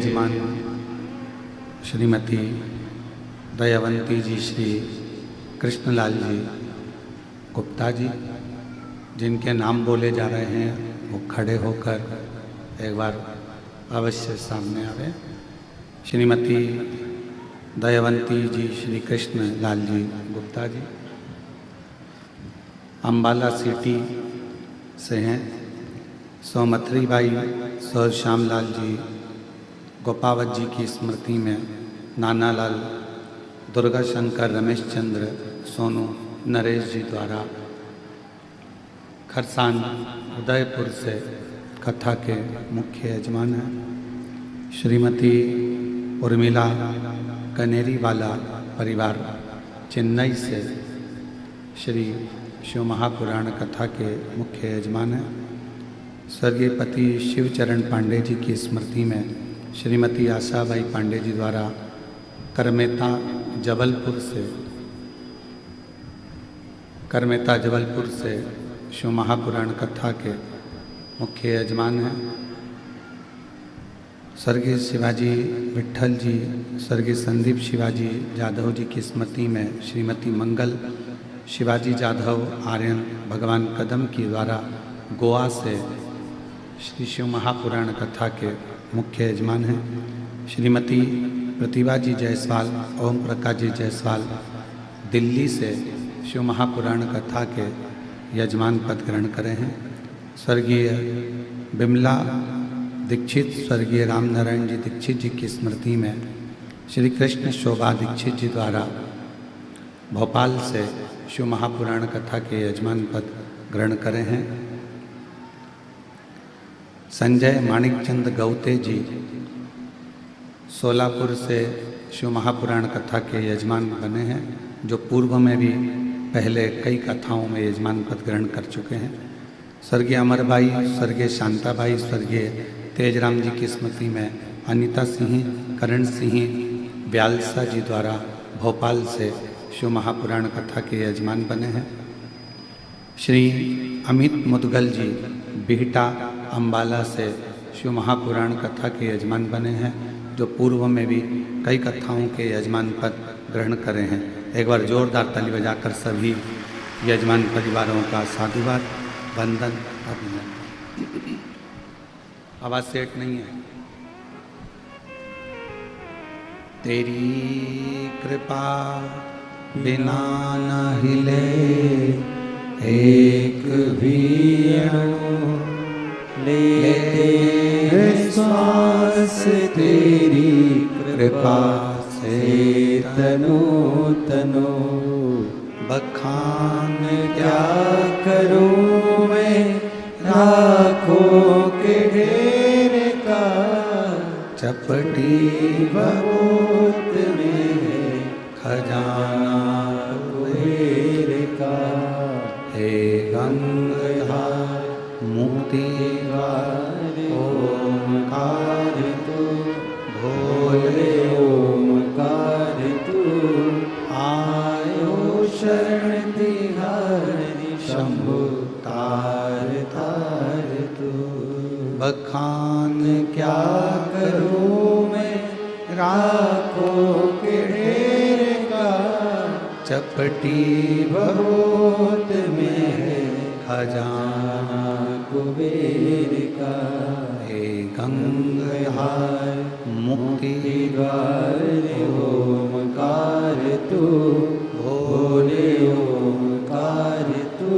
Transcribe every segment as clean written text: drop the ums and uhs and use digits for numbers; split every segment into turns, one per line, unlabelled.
यजमान श्रीमती दयावंती जी श्री कृष्णलाल जी गुप्ता जी, जिनके नाम बोले जा रहे हैं वो खड़े होकर एक बार अवश्य सामने आवे। श्रीमती दयावंती जी श्री कृष्णलाल जी गुप्ता जी अम्बाला सिटी से हैं। सौमथरी बाई सर श्यामलाल जी गोपावत जी की स्मृति में नानालाल दुर्गा शंकर रमेश चंद्र सोनू नरेश जी द्वारा खरसान उदयपुर से कथा के मुख्य यजमान हैं। श्रीमती उर्मिला कनेरीवाला परिवार चेन्नई से श्री शिव महापुराण कथा के मुख्य यजमान हैं। स्वर्गीय पति शिवचरण पांडे जी की स्मृति में श्रीमती आशाबाई पांडे जी द्वारा करमेता जबलपुर से शिव महापुराण कथा के मुख्य यजमान हैं। स्वर्गीय शिवाजी विट्ठल जी स्वर्गीय संदीप शिवाजी जाधव जी की स्मृति में श्रीमती मंगल शिवाजी जाधव आर्यन भगवान कदम की द्वारा गोवा से श्री शिव महापुराण कथा के मुख्य यजमान हैं। श्रीमती प्रतिभा जी जायसवाल ओम प्रकाश जी जायसवाल दिल्ली से शिव महापुराण कथा के यजमान पद ग्रहण करे हैं। स्वर्गीय बिमला दीक्षित स्वर्गीय रामनारायण जी दीक्षित जी की स्मृति में श्री कृष्ण शोभा दीक्षित जी द्वारा भोपाल से शिव महापुराण कथा के यजमान पद ग्रहण करे हैं। संजय माणिकचंद गौते जी सोलापुर से शिव महापुराण कथा के यजमान बने हैं, जो पूर्व में भी पहले कई कथाओं में यजमान पद ग्रहण कर चुके हैं। स्वर्गीय अमरबाई स्वर्गीय शांताबाई स्वर्गीय तेजराम जी की स्मृति में अनीता सिंह करण सिंह ब्यालसा जी द्वारा भोपाल से शिव महापुराण कथा के यजमान बने हैं। श्री अमित मुदगल जी बिहटा अम्बाला से शिव महापुराण कथा के यजमान बने हैं, जो पूर्व में भी कई कथाओं के यजमान पद ग्रहण करे हैं। एक बार जोरदार ताली बजाकर सभी यजमान परिवारों का साधुवाद वंदन अभिनंदन। आवाज सेट नहीं है। तेरी कृपा बिना न हिले एक भी अणु, लेते श्वास तेरी कृपा से तनो तनो। बखान क्या करूं मैं राखों के ढेर का, चपटी बहुत में खजाना कुबेर का। हे गंगाधर मुक्ति ओमकार तू, भोले ओमकार तू। आयो शरण तिहारी शंभु तार तार तू। बखान क्या करूं मैं राखों के ढेर का, चपटी बहुत में खजाना कुबेर का। हे गंगाधर मुक्ति द्वार ओमकार तू, भोले ओमकार तू।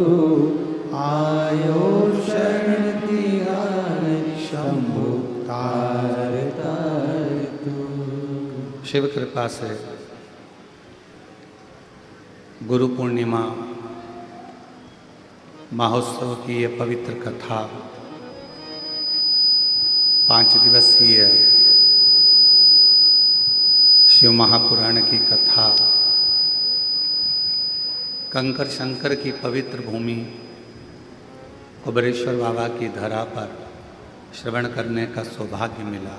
आयो शरण तिहारी शंभु तार तार तू। शिव कृपा से गुरु पूर्णिमा महोत्सव की ये पवित्र कथा 5 दिवसीय शिव महापुराण की कथा कंकर शंकर की पवित्र भूमि कुबेरेश्वर बाबा की धरा पर श्रवण करने का सौभाग्य मिला।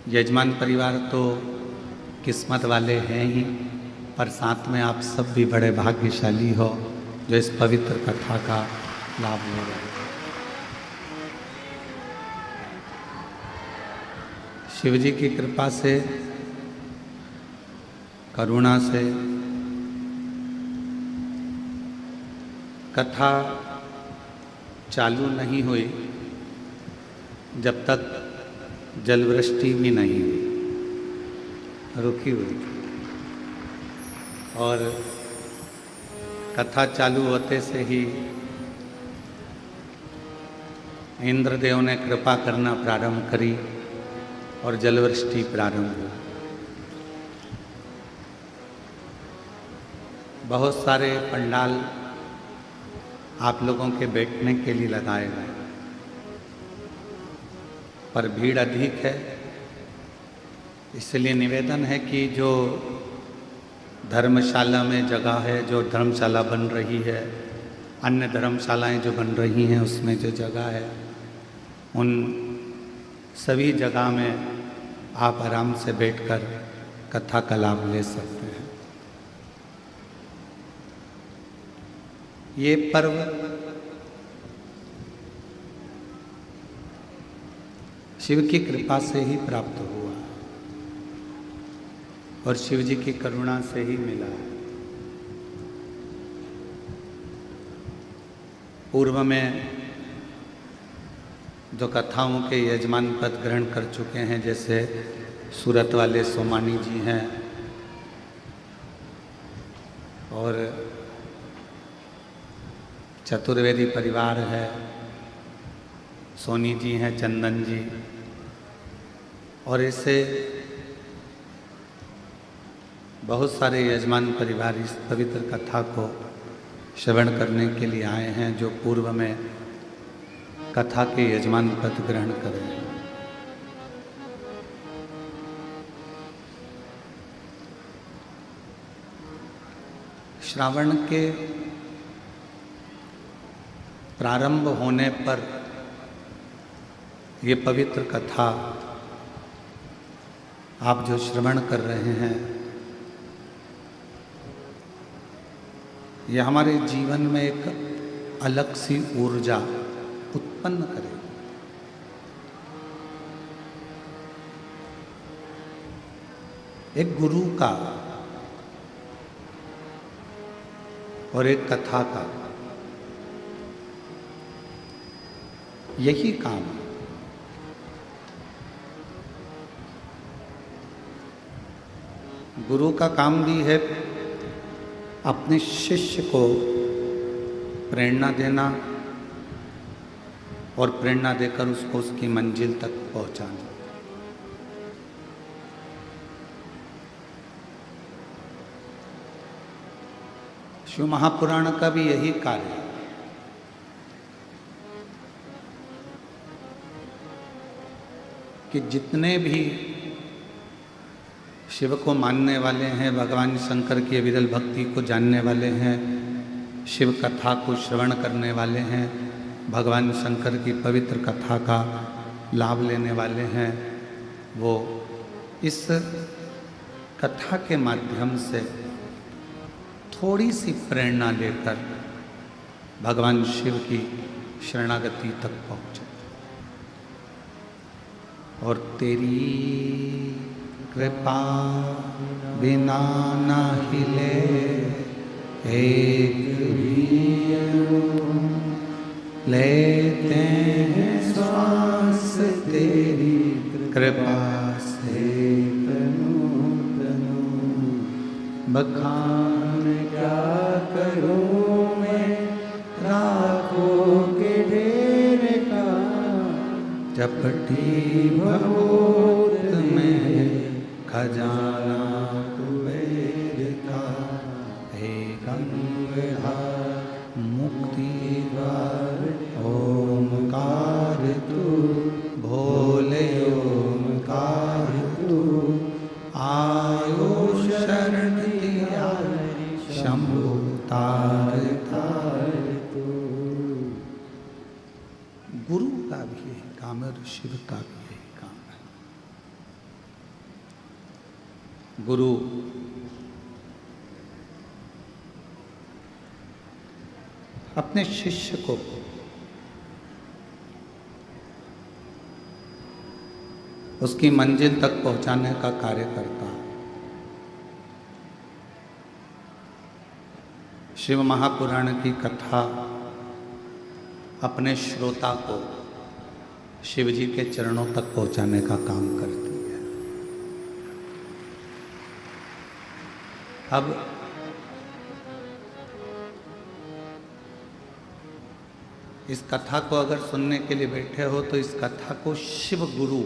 यजमान परिवार तो किस्मत वाले हैं ही, पर साथ में आप सब भी बड़े भाग्यशाली हो जो इस पवित्र कथा का लाभ ले रहे हैं। शिव जी की कृपा से, करुणा से कथा चालू नहीं हुई जब तक जलवृष्टि भी नहीं हुई, रुकी हुई थी। और कथा चालू होते से ही इंद्रदेव ने कृपा करना प्रारंभ करी और जलवृष्टि प्रारंभ हुई। बहुत सारे पंडाल आप लोगों के बैठने के लिए लगाए गए, पर भीड़ अधिक है, इसलिए निवेदन है कि जो धर्मशाला में जगह है, जो धर्मशाला बन रही है, अन्य धर्मशालाएं जो बन रही हैं उसमें जो जगह है, उन सभी जगह में आप आराम से बैठकर कथा का लाभ ले सकते हैं। ये पर्व शिव की कृपा से ही प्राप्त हुआ और शिव जी की करुणा से ही मिला। पूर्व में जो कथाओं के यजमान पद ग्रहण कर चुके हैं, जैसे सूरत वाले सोमानी जी हैं और चतुर्वेदी परिवार है, सोनी जी हैं, चंदन जी, और ऐसे बहुत सारे यजमान परिवार इस पवित्र कथा को श्रवण करने के लिए आए हैं, जो पूर्व में कथा के यजमान पद ग्रहण करें। श्रावण के प्रारंभ होने पर ये पवित्र कथा आप जो श्रवण कर रहे हैं, ये हमारे जीवन में एक अलग सी ऊर्जा उत्पन्न करे। एक गुरु का और एक कथा का यही काम है। गुरु का काम भी है अपने शिष्य को प्रेरणा देना और प्रेरणा देकर उसको उसकी मंजिल तक पहुंचाना। शिव महापुराण का भी यही कार्य है। कि जितने भी शिव को मानने वाले हैं, भगवान शंकर की विरल भक्ति को जानने वाले हैं, शिव कथा को श्रवण करने वाले हैं, भगवान शंकर की पवित्र कथा का लाभ लेने वाले हैं, वो इस कथा के माध्यम से थोड़ी सी प्रेरणा लेकर भगवान शिव की शरणागति तक पहुँचे। और तेरी कृपा बिना न हिले एक भी लेते हैं श्वास तेरी कृपा से तनु तनु। बखान क्या करूं मैं राखों के ढेर का, चपटी भगोत में खजाना कुबेर का। हे गंगाधर मुक्ति द्वार ओमकार तू, भोले ओमकार तू। आयो शरण दिया शंभु तार तार तू। गुरु का भी यही काम है और शिव का भी यही काम है। गुरु अपने शिष्य को उसकी मंजिल तक पहुंचाने का कार्य करता है। शिव महापुराण की कथा अपने श्रोता को शिव जी के चरणों तक पहुंचाने का काम करती है। अब इस कथा को अगर सुनने के लिए बैठे हो तो इस कथा को शिव गुरु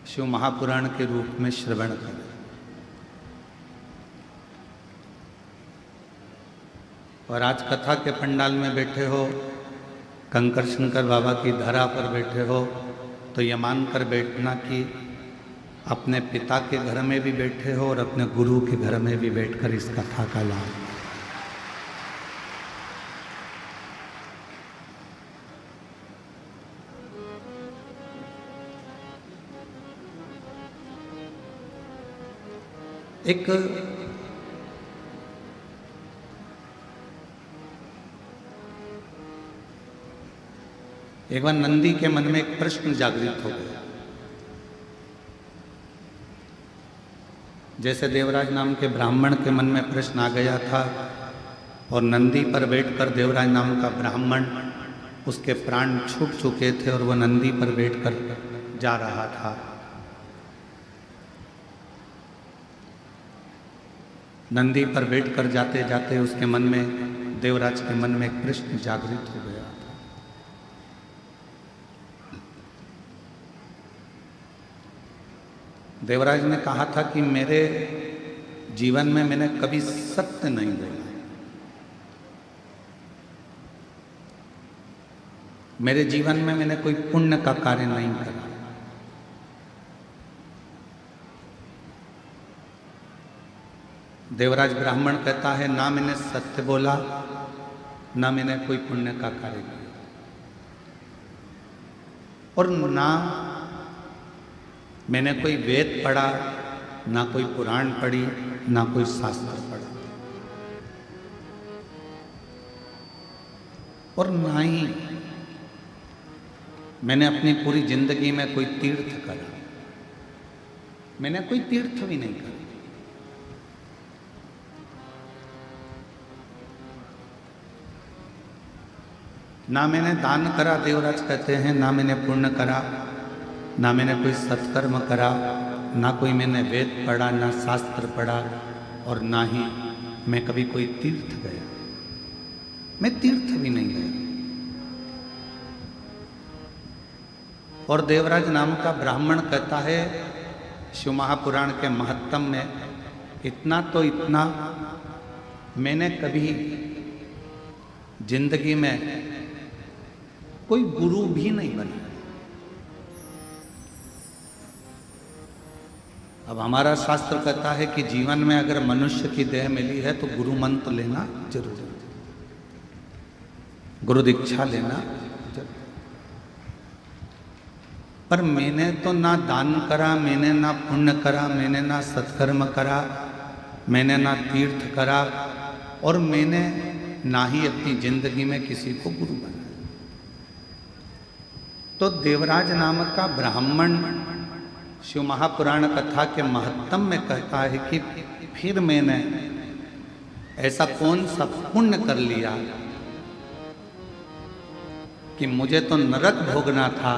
शिव महापुराण के रूप में श्रवण करें। और आज कथा के पंडाल में बैठे हो, कंकर शंकर बाबा की धरा पर बैठे हो, तो ये मानकर बैठना कि अपने पिता के घर में भी बैठे हो और अपने गुरु के घर में भी बैठकर इस कथा का लाभ। एक बार नंदी के मन में एक प्रश्न जागृत हो गया। जैसे देवराज नाम के ब्राह्मण के मन में प्रश्न आ गया था और नंदी पर बैठकर देवराज नाम का ब्राह्मण, उसके प्राण छूट चुके थे और वह नंदी पर बैठकर जा रहा था। नंदी पर बैठकर जाते जाते उसके मन में, देवराज के मन में एक प्रश्न जागृत हो गया था। देवराज ने कहा था कि मेरे जीवन में मैंने कभी सत्य नहीं बोला, मेरे जीवन में मैंने कोई पुण्य का कार्य नहीं करा। देवराज ब्राह्मण कहता है, ना मैंने सत्य बोला, ना मैंने कोई पुण्य का कार्य किया, और ना मैंने कोई वेद पढ़ा, ना कोई पुराण पढ़ी, ना कोई शास्त्र पढ़ा, और ना ही मैंने अपनी पूरी जिंदगी में कोई तीर्थ करा। मैंने कोई तीर्थ भी नहीं करा। ना मैंने दान करा, देवराज कहते हैं, ना मैंने पुण्य करा, ना मैंने कोई सत्कर्म करा, ना कोई मैंने वेद पढ़ा, ना शास्त्र पढ़ा, और ना ही मैं कभी कोई तीर्थ गया। मैं तीर्थ भी नहीं गया। और देवराज नाम का ब्राह्मण कहता है, शिव महापुराण के महत्तम में इतना तो इतना, मैंने कभी जिंदगी में कोई गुरु भी नहीं बना। अब हमारा शास्त्र कहता है कि जीवन में अगर मनुष्य की देह मिली है तो गुरु मंत्र लेना जरूरी है, गुरु दीक्षा लेना जरूरी। पर मैंने तो ना दान करा, मैंने ना पुण्य करा, मैंने ना सत्कर्म करा, मैंने ना तीर्थ करा, और मैंने ना ही अपनी जिंदगी में किसी को गुरु बनाया। तो देवराज नाम का ब्राह्मण शिव महापुराण कथा के महत्तम में कहता है कि फिर मैंने ऐसा कौन सा पुण्य कर लिया कि मुझे तो नरक भोगना था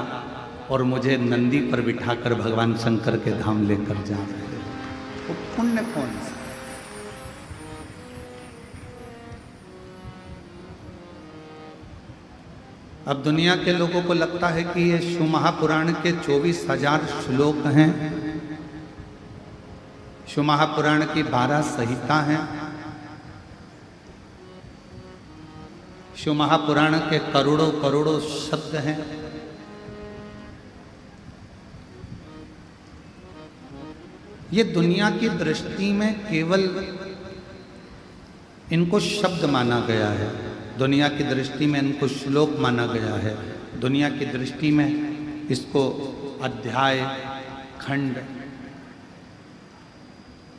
और मुझे नंदी पर बिठाकर भगवान शंकर के धाम लेकर जा रहे हैं। वो पुण्य कौन सा? अब दुनिया के लोगों को लगता है कि ये शिव महापुराण के 24,000 श्लोक हैं, शिव महापुराण की 12 संहिता हैं, शिव महापुराण के करोड़ों करोड़ों शब्द हैं। ये दुनिया की दृष्टि में केवल इनको शब्द माना गया है, दुनिया की दृष्टि में इनको श्लोक माना गया है, दुनिया की दृष्टि में इसको अध्याय, खंड,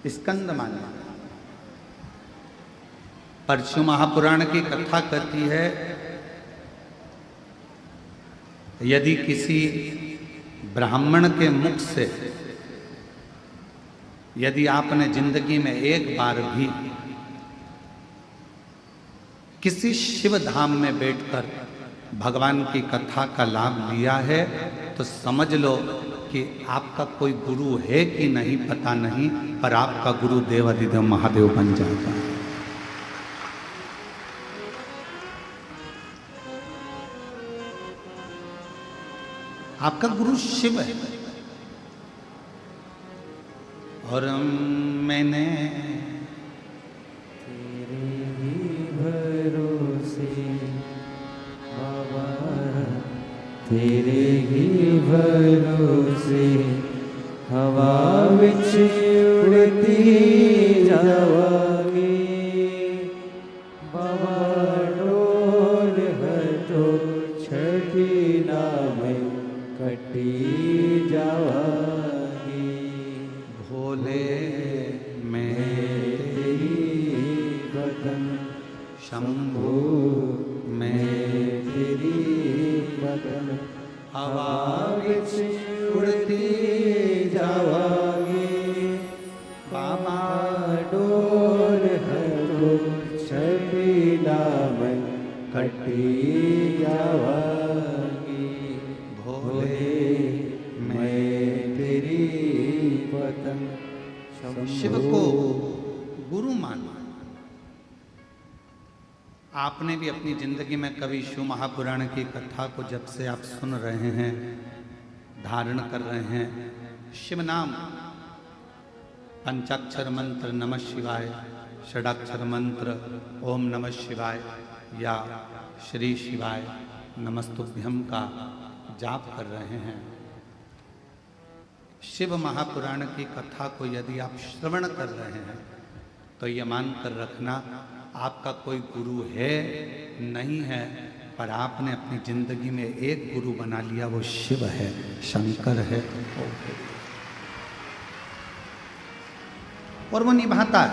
स्कंद माना। पर शिव महापुराण की कथा कहती है, यदि किसी ब्राह्मण के मुख से यदि आपने जिंदगी में एक बार भी किसी शिव धाम में बैठकर भगवान की कथा का लाभ लिया है तो समझ लो कि आपका कोई गुरु है कि नहीं पता नहीं, पर आपका गुरु देवाधिदेव महादेव बन जाता है। आपका गुरु शिव है। और मैंने
तेरे ही भरोसे बाबा, तेरे ही भरोसे हवा विच उड़ती जावांगी बाबा, डोल हटो छठी नाम कटी जावांगी।
भोले मैं
तेरी बदन
शंभु मैं
तेरी बदन
हवा
विच उड़ती जावांगी
बाबा,
डोल हटो छठी नाम कटी जावांगी। भोले मैं तेरी बदन
शिव को गुरु माना। आपने भी अपनी जिंदगी में कभी शिव महापुराण की कथा को जब से आप सुन रहे हैं, धारण कर रहे हैं, शिव नाम, पंचाक्षर मंत्र नमः शिवाय, षडाक्षर मंत्र ओम नमः शिवाय या श्री शिवाय नमस्तुभ्यम का जाप कर रहे हैं, शिव महापुराण की कथा को यदि आप श्रवण कर रहे हैं तो ये मान कर रखना आपका कोई गुरु है नहीं है, पर आपने अपनी जिंदगी में एक गुरु बना लिया, वो शिव है, शंकर है, और वो निभाता है।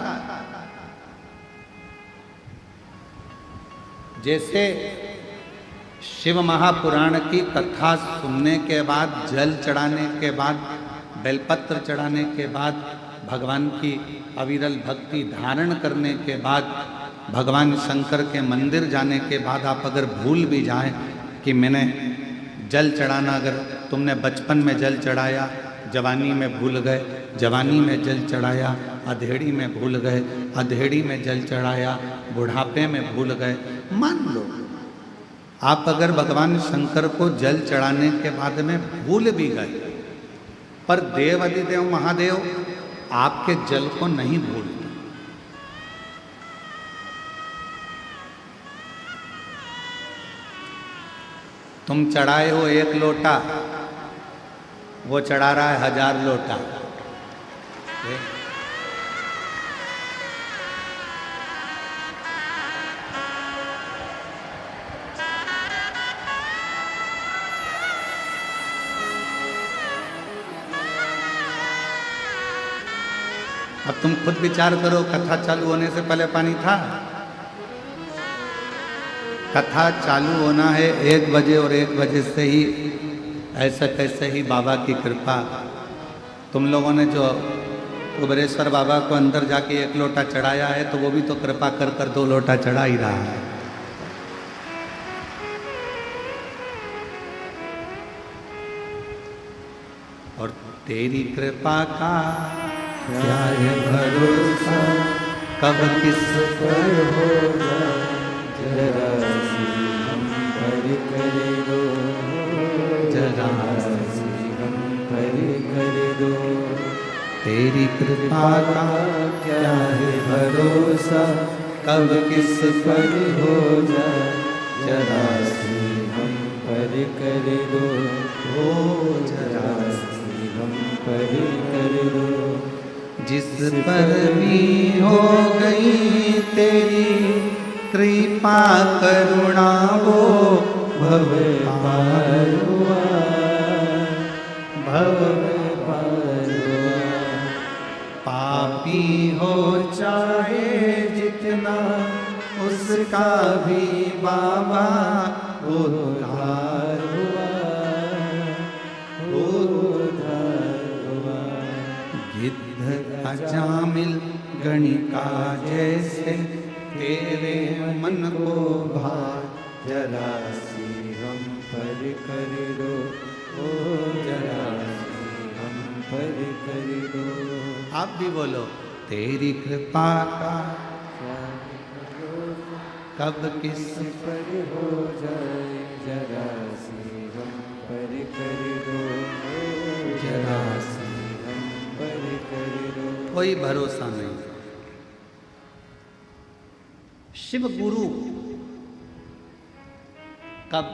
जैसे शिव महापुराण की कथा सुनने के बाद, जल चढ़ाने के बाद, बेलपत्र चढ़ाने के बाद, भगवान की अविरल भक्ति धारण करने के बाद, भगवान शंकर के मंदिर जाने के बाद आप अगर भूल भी जाएं कि मैंने जल चढ़ाना, अगर तुमने बचपन में जल चढ़ाया, जवानी में भूल गए, जवानी में जल चढ़ाया, अधेड़ी में भूल गए, अधेड़ी में जल चढ़ाया, बुढ़ापे में भूल गए, मान लो आप अगर भगवान शंकर को जल चढ़ाने के बाद में भूल भी गए, पर देवाधिदेव महादेव आपके जल को नहीं भूलते। तुम चढ़ाए हो 1 लोटा, वो चढ़ा रहा है 1000 लोटा। अब तुम खुद विचार करो, कथा चालू होने से पहले पानी था? कथा चालू होना है 1 बजे और 1 बजे से ही ऐसा कैसे ही बाबा की कृपा। तुम लोगों ने जो कुबेरेश्वर बाबा को अंदर जाके 1 लोटा चढ़ाया है तो वो भी तो कृपा कर कर 2 लोटा चढ़ा ही रहा है। और तेरी कृपा का
क्या है भरोसा,
कब किस
पर होगा, जरा सी हम पर कर दो, जरा सी हम पर कर दो।
तेरी कृपा का
क्या है भरोसा, कब किस पर हो जाए, जरा सी हम पर कर दो, ओ जरा सी हम पर कर दो।
जिस पर भी हो गई तेरी कृपा करुणा, वो
भव पार हुआ, भव पार हुआ।
पापी हो
चाहे जितना, उसका भी बाबा उद्धार हुआ,
अजामिल गणिका जैसे तेरे मन को भाए।
जरा सी हम पर कर दो, ओ जरा सी हम पर कर दो।
आप भी बोलो, तेरी कृपा का कब किस
पर हो जाए, जरा सी हम पर कर दो, ओ जरा सी हम पर कर दो।
कोई भरोसा नहीं। शिव गुरु कब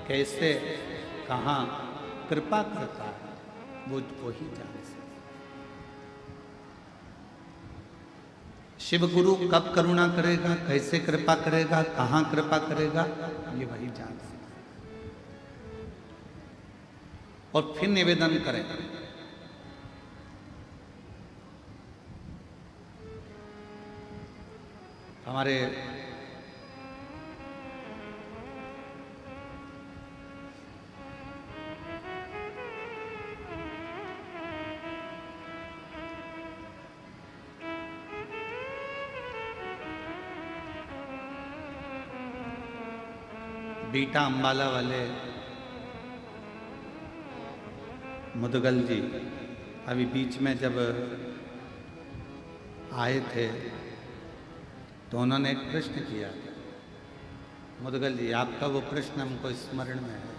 कैसे कहाँ कृपा करता है वो ही जान सकता। शिव गुरु कब करुणा करेगा, कैसे कृपा करेगा, कहाँ कृपा करेगा, ये वही जान सकता। और फिर निवेदन करें, हमारे बीटा अंबाला वाले मुदगल जी अभी बीच में जब आए थे तो उन्होंने एक प्रश्न किया। मुदगल जी, आपका वो प्रश्न हमको स्मरण में है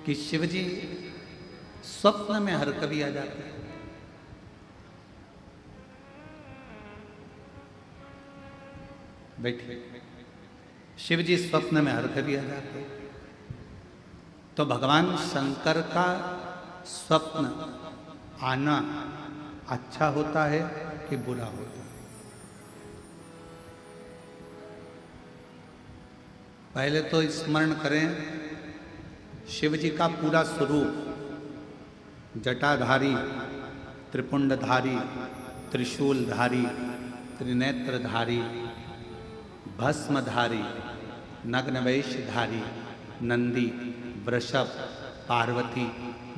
कि शिवजी स्वप्न में हर कभी आ जाते हैं। बैठिए। शिवजी स्वप्न में हर कभी आ जाते हैं। तो भगवान शंकर का स्वप्न आना अच्छा होता है कि बुरा होता है? पहले तो स्मरण करें, शिवजी का पूरा स्वरूप जटाधारी, त्रिपुंडधारी, त्रिशूलधारी, त्रिनेत्रधारी, भस्मधारी, नग्नवेशधारी, नंदी, वृषभ, पार्वती,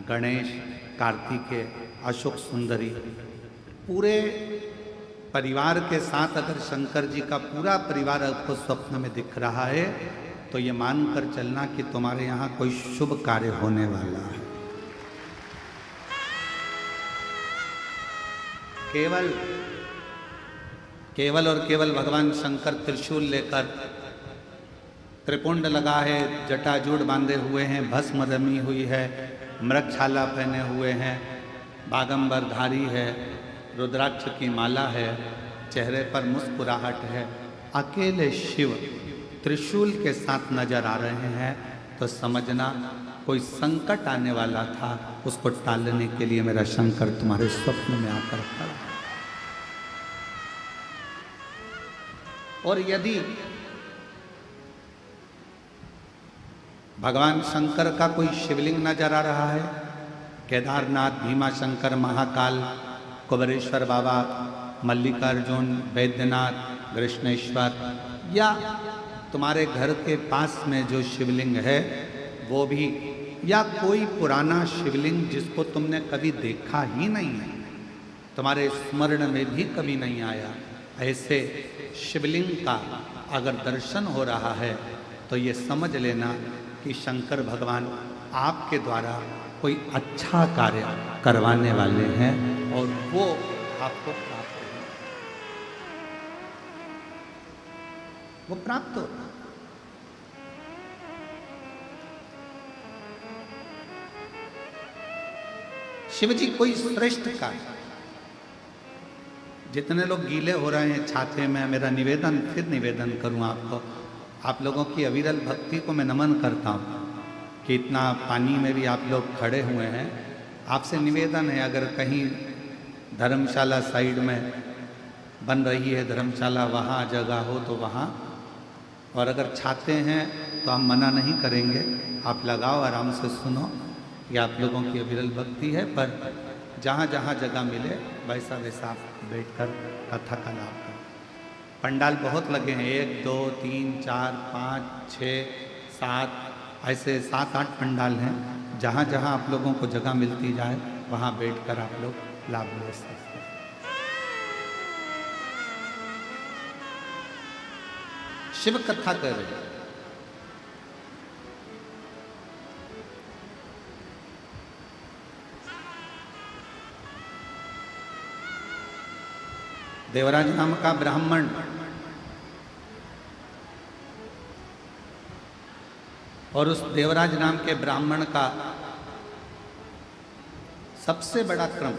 गणेश, कार्तिकेय, अशोक सुंदरी, पूरे परिवार के साथ अगर शंकर जी का पूरा परिवार आपको स्वप्न में दिख रहा है तो ये मानकर चलना कि तुम्हारे यहाँ कोई शुभ कार्य होने वाला है। केवल और केवल भगवान शंकर त्रिशूल लेकर, त्रिपुंड लगा है, जटाजूड़ बांधे हुए हैं, भस्म रमी हुई है, मृगछाला पहने हुए हैं, बागंबरधारी है, रुद्राक्ष की माला है, चेहरे पर मुस्कुराहट है, अकेले शिव त्रिशूल के साथ नजर आ रहे हैं तो समझना कोई संकट आने वाला था, उसको टालने के लिए मेरा शंकर तुम्हारे स्वप्न में आकर खड़ा। और यदि भगवान शंकर का कोई शिवलिंग नजर आ रहा है, केदारनाथ, भीमा शंकर, महाकाल, कुबेरेश्वर बाबा, मल्लिकार्जुन, वैद्यनाथ, कृष्णेश्वर, या तुम्हारे घर के पास में जो शिवलिंग है वो भी, या कोई पुराना शिवलिंग जिसको तुमने कभी देखा ही नहीं है, तुम्हारे स्मरण में भी कभी नहीं आया, ऐसे शिवलिंग का अगर दर्शन हो रहा है तो ये समझ लेना कि शंकर भगवान आपके द्वारा कोई अच्छा कार्य करवाने वाले हैं और वो आपको प्राप्त हो, वो प्राप्त हो। शिवजी कोई श्रेष्ठ कार्य, जितने लोग गीले हो रहे हैं छाते में, मेरा निवेदन, फिर निवेदन करूं आपको, आप लोगों की अविरल भक्ति को मैं नमन करता हूं कि इतना पानी में भी आप लोग खड़े हुए हैं। आपसे निवेदन है, अगर कहीं धर्मशाला साइड में बन रही है धर्मशाला, वहाँ जगह हो तो वहाँ, और अगर छाते हैं तो हम मना नहीं करेंगे, आप लगाओ, आराम से सुनो, ये आप लोगों की अविरल भक्ति है। पर जहाँ जहाँ जगह मिले वैसा वैसा बैठकर कथा का लाभ करें। पंडाल बहुत लगे हैं, 1 2 3 4 5 6 7, ऐसे 7 8 पंडाल हैं। जहाँ जहाँ आप लोगों को जगह मिलती जाए वहाँ बैठकर आप लोग लाभ ले सकते हैं। शिव कथा कर रहे हैं। देवराज नाम का ब्राह्मण और उस देवराज नाम के ब्राह्मण का सबसे बड़ा क्रम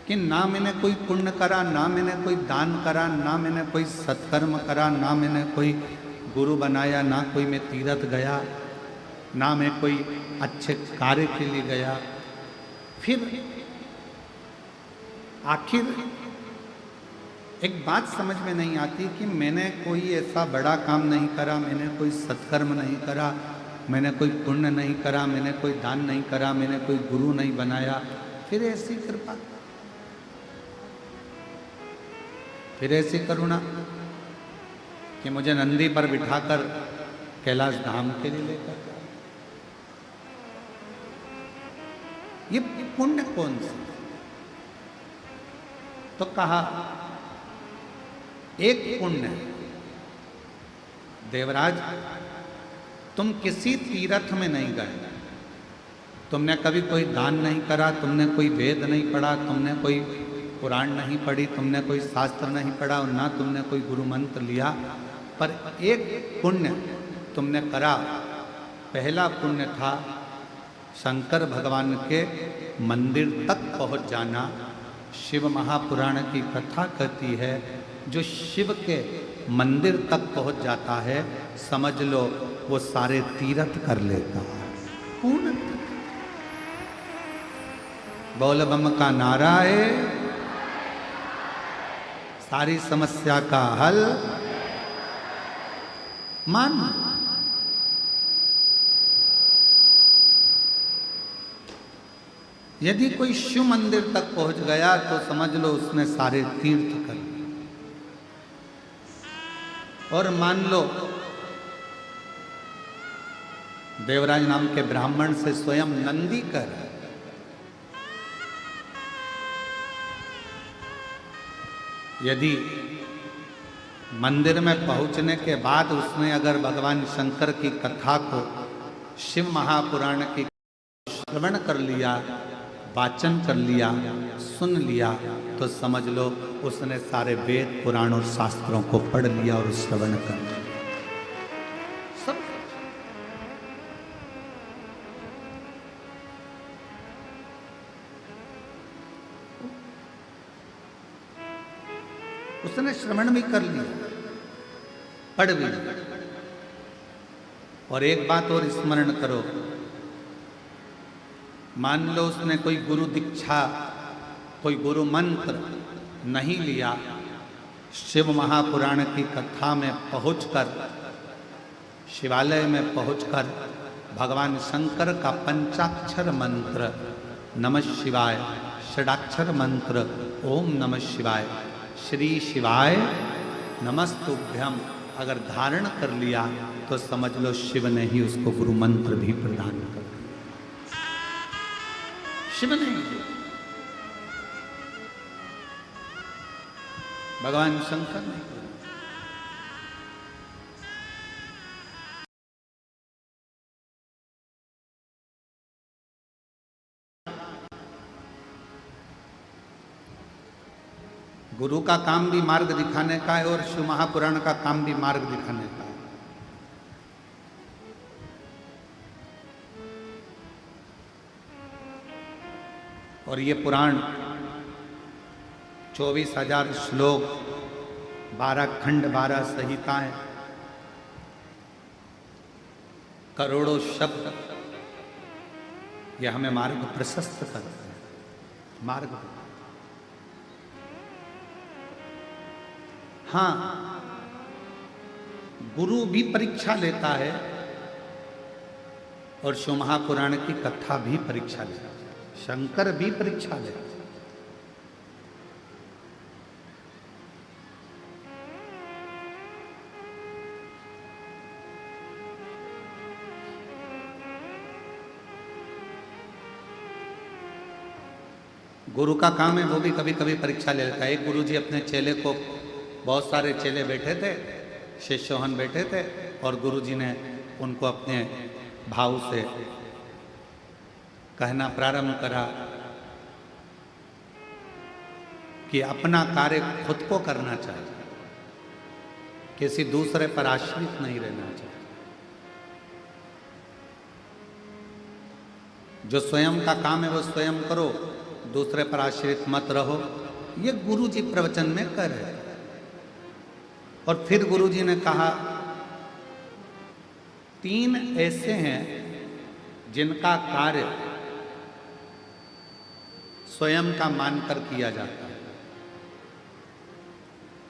कि ना मैंने कोई पुण्य करा, ना मैंने कोई दान करा, ना मैंने कोई सत्कर्म करा, ना मैंने कोई गुरु बनाया, ना कोई मैं तीर्थ गया, ना मैं कोई अच्छे कार्य के लिए गया। फिर आखिर एक बात समझ में नहीं आती कि मैंने कोई ऐसा बड़ा काम नहीं करा, मैंने कोई सत्कर्म नहीं करा, मैंने कोई पुण्य नहीं करा, मैंने कोई दान नहीं करा, मैंने कोई गुरु नहीं बनाया, फिर ऐसी कृपा, फिर ऐसी करुणा कि मुझे नंदी पर बिठाकर कैलाश धाम के लिए लेकर गया। ये पुण्य कौन सा? तो कहा एक पुण्य, देवराज तुम किसी तीर्थ में नहीं गए, तुमने कभी कोई दान नहीं करा, तुमने कोई वेद नहीं पढ़ा, तुमने कोई पुराण नहीं पढ़ी, तुमने कोई शास्त्र नहीं पढ़ा और ना तुमने कोई गुरु मंत्र लिया, पर एक पुण्य तुमने करा। पहला पुण्य था शंकर भगवान के मंदिर तक पहुंच जाना। शिव महापुराण की कथा कहती है जो शिव के मंदिर तक पहुंच जाता है, समझ लो वो सारे तीर्थ कर लेता है। पूर्ण बोल बम का नारा है, सारी समस्या का हल मान। यदि कोई शिव मंदिर तक पहुंच गया तो समझ लो उसने सारे तीर्थ कर लिए। और मान लो देवराज नाम के ब्राह्मण से स्वयं नंदी कर, यदि मंदिर में पहुंचने के बाद उसने अगर भगवान शंकर की कथा को, शिव महापुराण की श्रवण कर लिया, वाचन कर लिया, सुन लिया, तो समझ लो उसने सारे वेद पुराण और शास्त्रों को पढ़ लिया और श्रवण कर लिया। सब उसने श्रवण भी कर लिया, पढ़ भी लिया। और एक बात और स्मरण करो, मान लो उसने कोई गुरु दीक्षा, कोई गुरु मंत्र नहीं लिया, शिव महापुराण की कथा में पहुंचकर, शिवालय में पहुंचकर भगवान शंकर का पंचाक्षर मंत्र नमः शिवाय, षडाक्षर मंत्र ओम नमः शिवाय, श्री शिवाय नमस्तुभ्यम अगर धारण कर लिया तो समझ लो शिव ने ही उसको गुरु मंत्र भी प्रदान कर दिया। शिव ने, भगवान शंकर ने। गुरु का काम भी मार्ग दिखाने का है और शिव महापुराण का काम भी मार्ग दिखाने का है। और ये पुराण 24,000 श्लोक, 12 खंड, 12 संहिताएं, करोड़ों शब्द, यह हमें मार्ग प्रशस्त करते हैं। मार्ग, हाँ, गुरु भी परीक्षा लेता है और शिव महापुराण की कथा भी परीक्षा लेता है, शंकर भी परीक्षा लेता है। गुरु का काम है वो भी कभी कभी परीक्षा ले लेता है। एक गुरु जी अपने चेले को, बहुत सारे चेले बैठे थे, शिष्योहन बैठे थे, और गुरु जी ने उनको अपने भाव से कहना प्रारंभ करा कि अपना कार्य खुद को करना चाहिए, किसी दूसरे पर आश्रित नहीं रहना चाहिए। जो स्वयं का काम है वो स्वयं करो, दूसरे पर आश्रित मत रहो। ये गुरु जी प्रवचन में कर रहे हैं। और फिर गुरु जी ने कहा, 3 ऐसे हैं जिनका कार्य स्वयं का मानकर किया जाता है।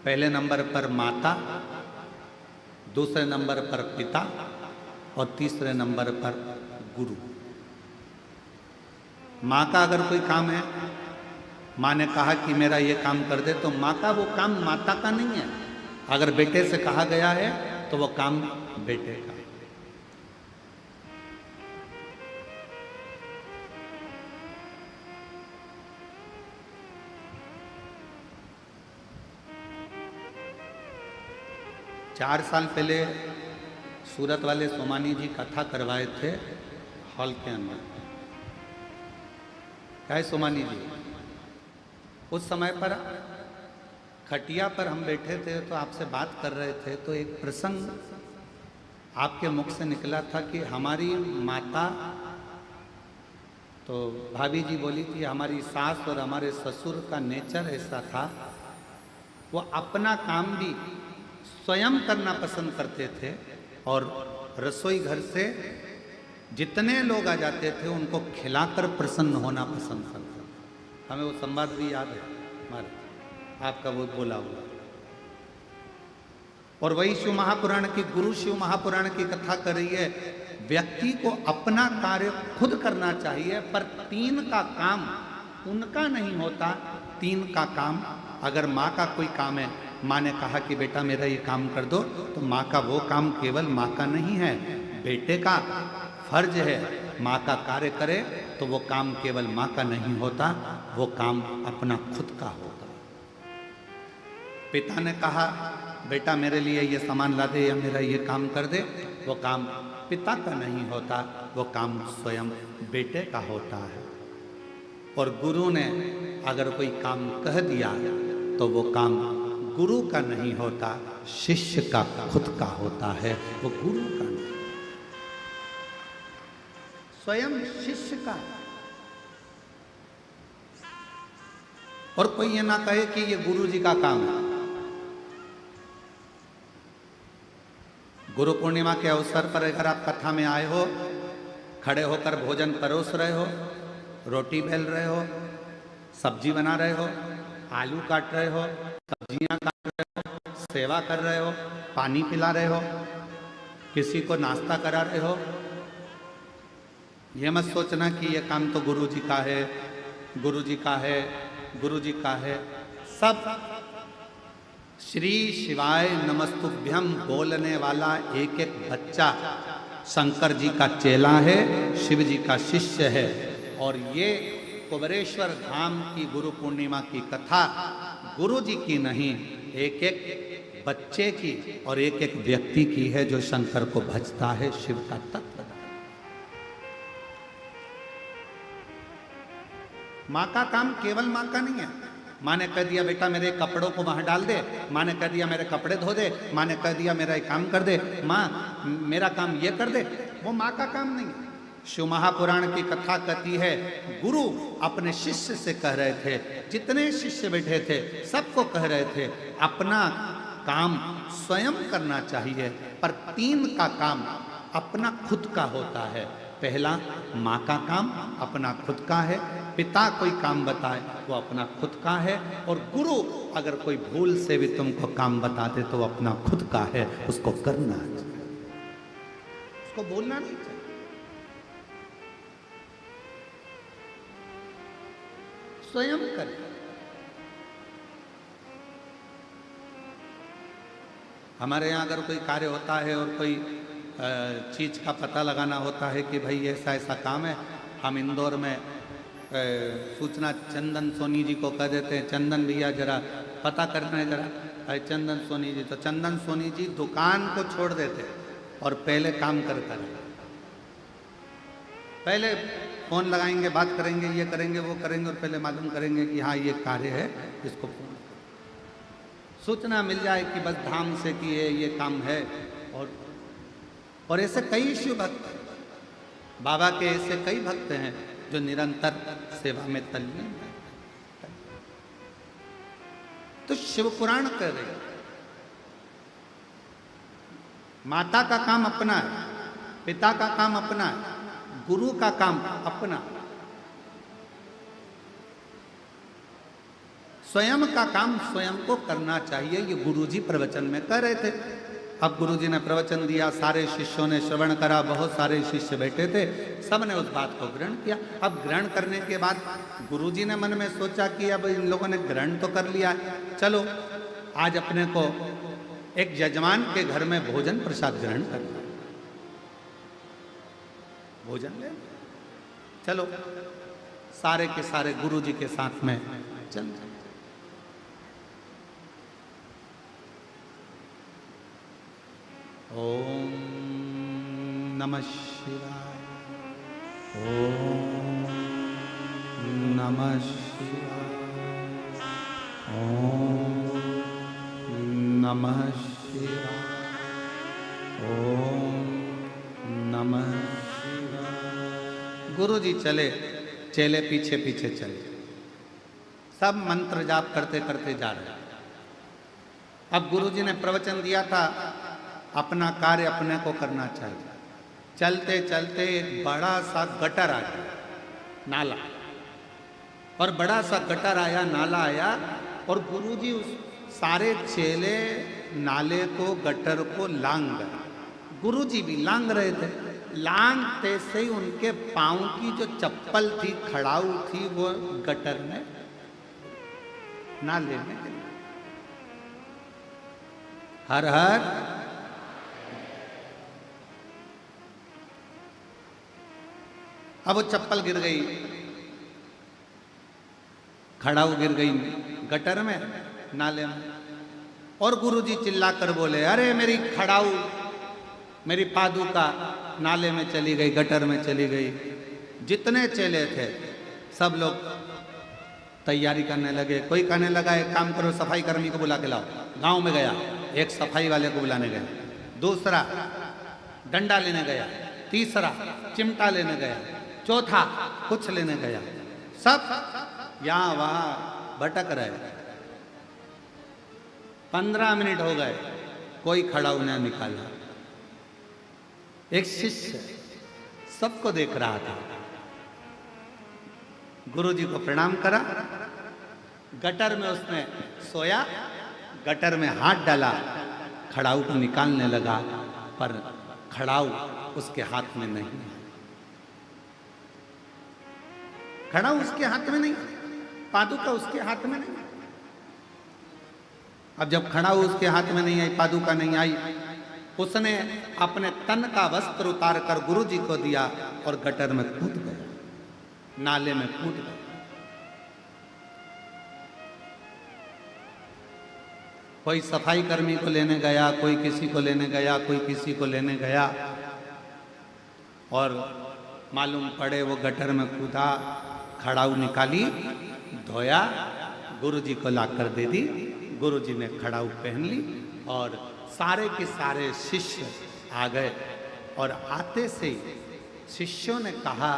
पहले नंबर पर माता, दूसरे नंबर पर पिता, और तीसरे नंबर पर गुरु। माँ का अगर कोई काम है, माँ ने कहा कि मेरा ये काम कर दे, तो माँ का वो काम माता का नहीं है। अगर बेटे से कहा गया है तो वो काम बेटे का। चार साल पहले सूरत वाले सोमानी जी कथा करवाए थे हॉल के अंदर। क्या है सोमानी जी, उस समय पर खटिया पर हम बैठे थे तो आपसे बात कर रहे थे, तो एक प्रसंग आपके मुख से निकला था कि हमारी माता, तो भाभी जी बोली थी हमारी सास और हमारे ससुर का नेचर ऐसा था, वो अपना काम भी स्वयं करना पसंद करते थे, और रसोई घर से जितने लोग आ जाते थे उनको खिलाकर प्रसन्न होना पसंद करते थे। हमें वो संवाद भी याद है हमारे, आपका वो बोला हुआ। और वही शिव महापुराण की, गुरु शिव महापुराण की कथा कर रही है, व्यक्ति को अपना कार्य खुद करना चाहिए, पर 3 का काम उनका नहीं होता। 3 का काम, अगर माँ का कोई काम है, माँ ने कहा कि बेटा मेरा ये काम कर दो, तो माँ का वो काम केवल माँ का नहीं है, बेटे का फर्ज है माँ का कार्य करे, तो वो काम केवल माँ का नहीं होता, वो काम अपना खुद का होता। पिता ने कहा बेटा मेरे लिए ये सामान ला दे या मेरा ये काम कर दे, वो काम पिता का नहीं होता, वो काम स्वयं बेटे का होता है। और गुरु ने अगर कोई काम कह दिया तो वो काम गुरु का नहीं होता, शिष्य का खुद का होता है, वो गुरु का नहीं, स्वयं शिष्य का। और कोई ये ना कहे कि ये गुरु जी का काम है। गुरु पूर्णिमा के अवसर पर अगर आप कथा में आए हो, खड़े होकर भोजन परोस रहे हो, रोटी बेल रहे हो, सब्जी बना रहे हो, आलू काट रहे हो, सब्जियां काट रहे हो, सेवा कर रहे हो, पानी पिला रहे हो, किसी को नाश्ता करा रहे हो, ये मत सोचना कि ये काम तो गुरु जी का है, गुरु जी का है, गुरु जी का है। सब श्री शिवाय नमस्तुभ्यम बोलने वाला एक एक बच्चा शंकर जी का चेला है, शिव जी का शिष्य है। और ये कुबरेश्वर धाम की गुरु पूर्णिमा की कथा गुरु जी की नहीं, एक एक बच्चे की और एक एक व्यक्ति की है जो शंकर को भजता है, शिव का तत्व। माँ का काम केवल माँ का नहीं है। माँ ने कह दिया बेटा मेरे कपड़ों को वहां डाल दे, माँ ने कह दिया मेरे कपड़े धो दे, माँ ने कह दिया मेरा काम कर दे, माँ मेरा काम ये कर दे, वो माँ का काम नहीं है। शिव महापुराण की कथा कहती है गुरु अपने शिष्य से कह रहे थे, जितने शिष्य बैठे थे सबको कह रहे थे अपना काम स्वयं करना चाहिए, पर 3 का काम अपना खुद का होता है। पहला माँ का काम अपना खुद का है, पिता कोई काम बताए वो अपना खुद का है, और गुरु अगर कोई भूल से भी तुमको काम बताते तो वो अपना खुद का है, उसको करना चाहिए, उसको बोलना नहीं चाहिए। स्वयं करें। हमारे यहाँ अगर कोई कार्य होता है और कोई चीज़ का पता लगाना होता है कि भाई ऐसा ऐसा काम है, हम इंदौर में सूचना चंदन सोनी जी को कह देते हैं, चंदन भैया जरा पता करना है जरा, अरे चंदन सोनी जी, तो चंदन सोनी जी दुकान को छोड़ देते और पहले काम कर पहले फोन लगाएंगे, बात करेंगे, ये करेंगे वो करेंगे, और पहले मालूम करेंगे कि हाँ ये कार्य है, इसको फोन सूचना मिल जाए कि बस धाम से कि ये काम है। और ऐसे कई शिव भक्त, बाबा के ऐसे कई भक्त हैं जो निरंतर सेवा में तल्लीन हैं। तो शिव पुराण कह रहे, माता का काम अपना है, पिता का काम अपना है, गुरु का काम अपना, स्वयं का काम स्वयं को करना चाहिए। ये गुरुजी प्रवचन में कह रहे थे। अब गुरुजी ने प्रवचन दिया, सारे शिष्यों ने श्रवण करा, बहुत सारे शिष्य बैठे थे, सब ने उस बात को ग्रहण किया। अब ग्रहण करने के बाद गुरुजी ने मन में सोचा कि अब इन लोगों ने ग्रहण तो कर लिया, चलो आज अपने को एक यजमान के घर में भोजन प्रसाद ग्रहण करना, भोजन ले, चलो सारे के सारे गुरुजी के साथ में चल। ओम नमः शिवाय, ओम नमः शिवाय, ओम नमः शिवाय, ओम नमः शिवाय। गुरुजी चले, चेले पीछे पीछे चले, सब मंत्र जाप करते करते जा रहे। अब गुरुजी ने प्रवचन दिया था अपना कार्य अपने को करना चाहिए। चलते चलते एक बड़ा सा गटर आ गया, नाला, और बड़ा सा गटर आया, नाला आया, और गुरुजी उस सारे चेले नाले को, गटर को लांग गए। गुरुजी भी लांग रहे थे। लांगते से ही उनके पांव की जो चप्पल थी, खड़ाऊ थी, वो गटर में, नाले में गिर। हर हर अब वो चप्पल गिर गई, खड़ाऊ गिर गई गटर में, नाले में, और गुरुजी चिल्ला कर बोले, अरे मेरी खड़ाऊ, मेरी पादुका नाले में चली गई, गटर में चली गई। जितने चेले थे सब लोग तैयारी करने लगे। कोई कहने लगा एक काम करो, सफाई कर्मी को बुला के लाओ। गांव में गया, एक सफाई वाले को बुलाने गया, दूसरा डंडा लेने गया, तीसरा चिमटा लेने गया, चौथा कुछ लेने गया। सब यहां वहां भटक रहे। 15 मिनट हो गए, कोई खड़ाऊ न निकाला। एक शिष्य सबको देख रहा था, गुरुजी को प्रणाम करा, गटर में उसने सोया, गटर में हाथ डाला, खड़ाऊ को निकालने लगा, पर खड़ाऊ उसके हाथ में नहीं, खड़ाऊ उसके हाथ में नहीं, पादुका उसके हाथ में नहीं। अब जब खड़ाऊ उसके हाथ में नहीं आई, पादुका नहीं आई, उसने अपने तन का वस्त्र उतार कर गुरुजी को दिया और गटर में कूद गया, नाले में कूद गया। कोई सफाई कर्मी को लेने गया, कोई किसी को लेने गया, कोई किसी को लेने गया, और मालूम पड़े वो गटर में कूदा, खड़ाऊ निकाली, धोया, गुरुजी को लाकर दे दी। गुरुजी ने खड़ाऊ पहन ली और सारे के सारे शिष्य आ गए। और आते से शिष्यों ने कहा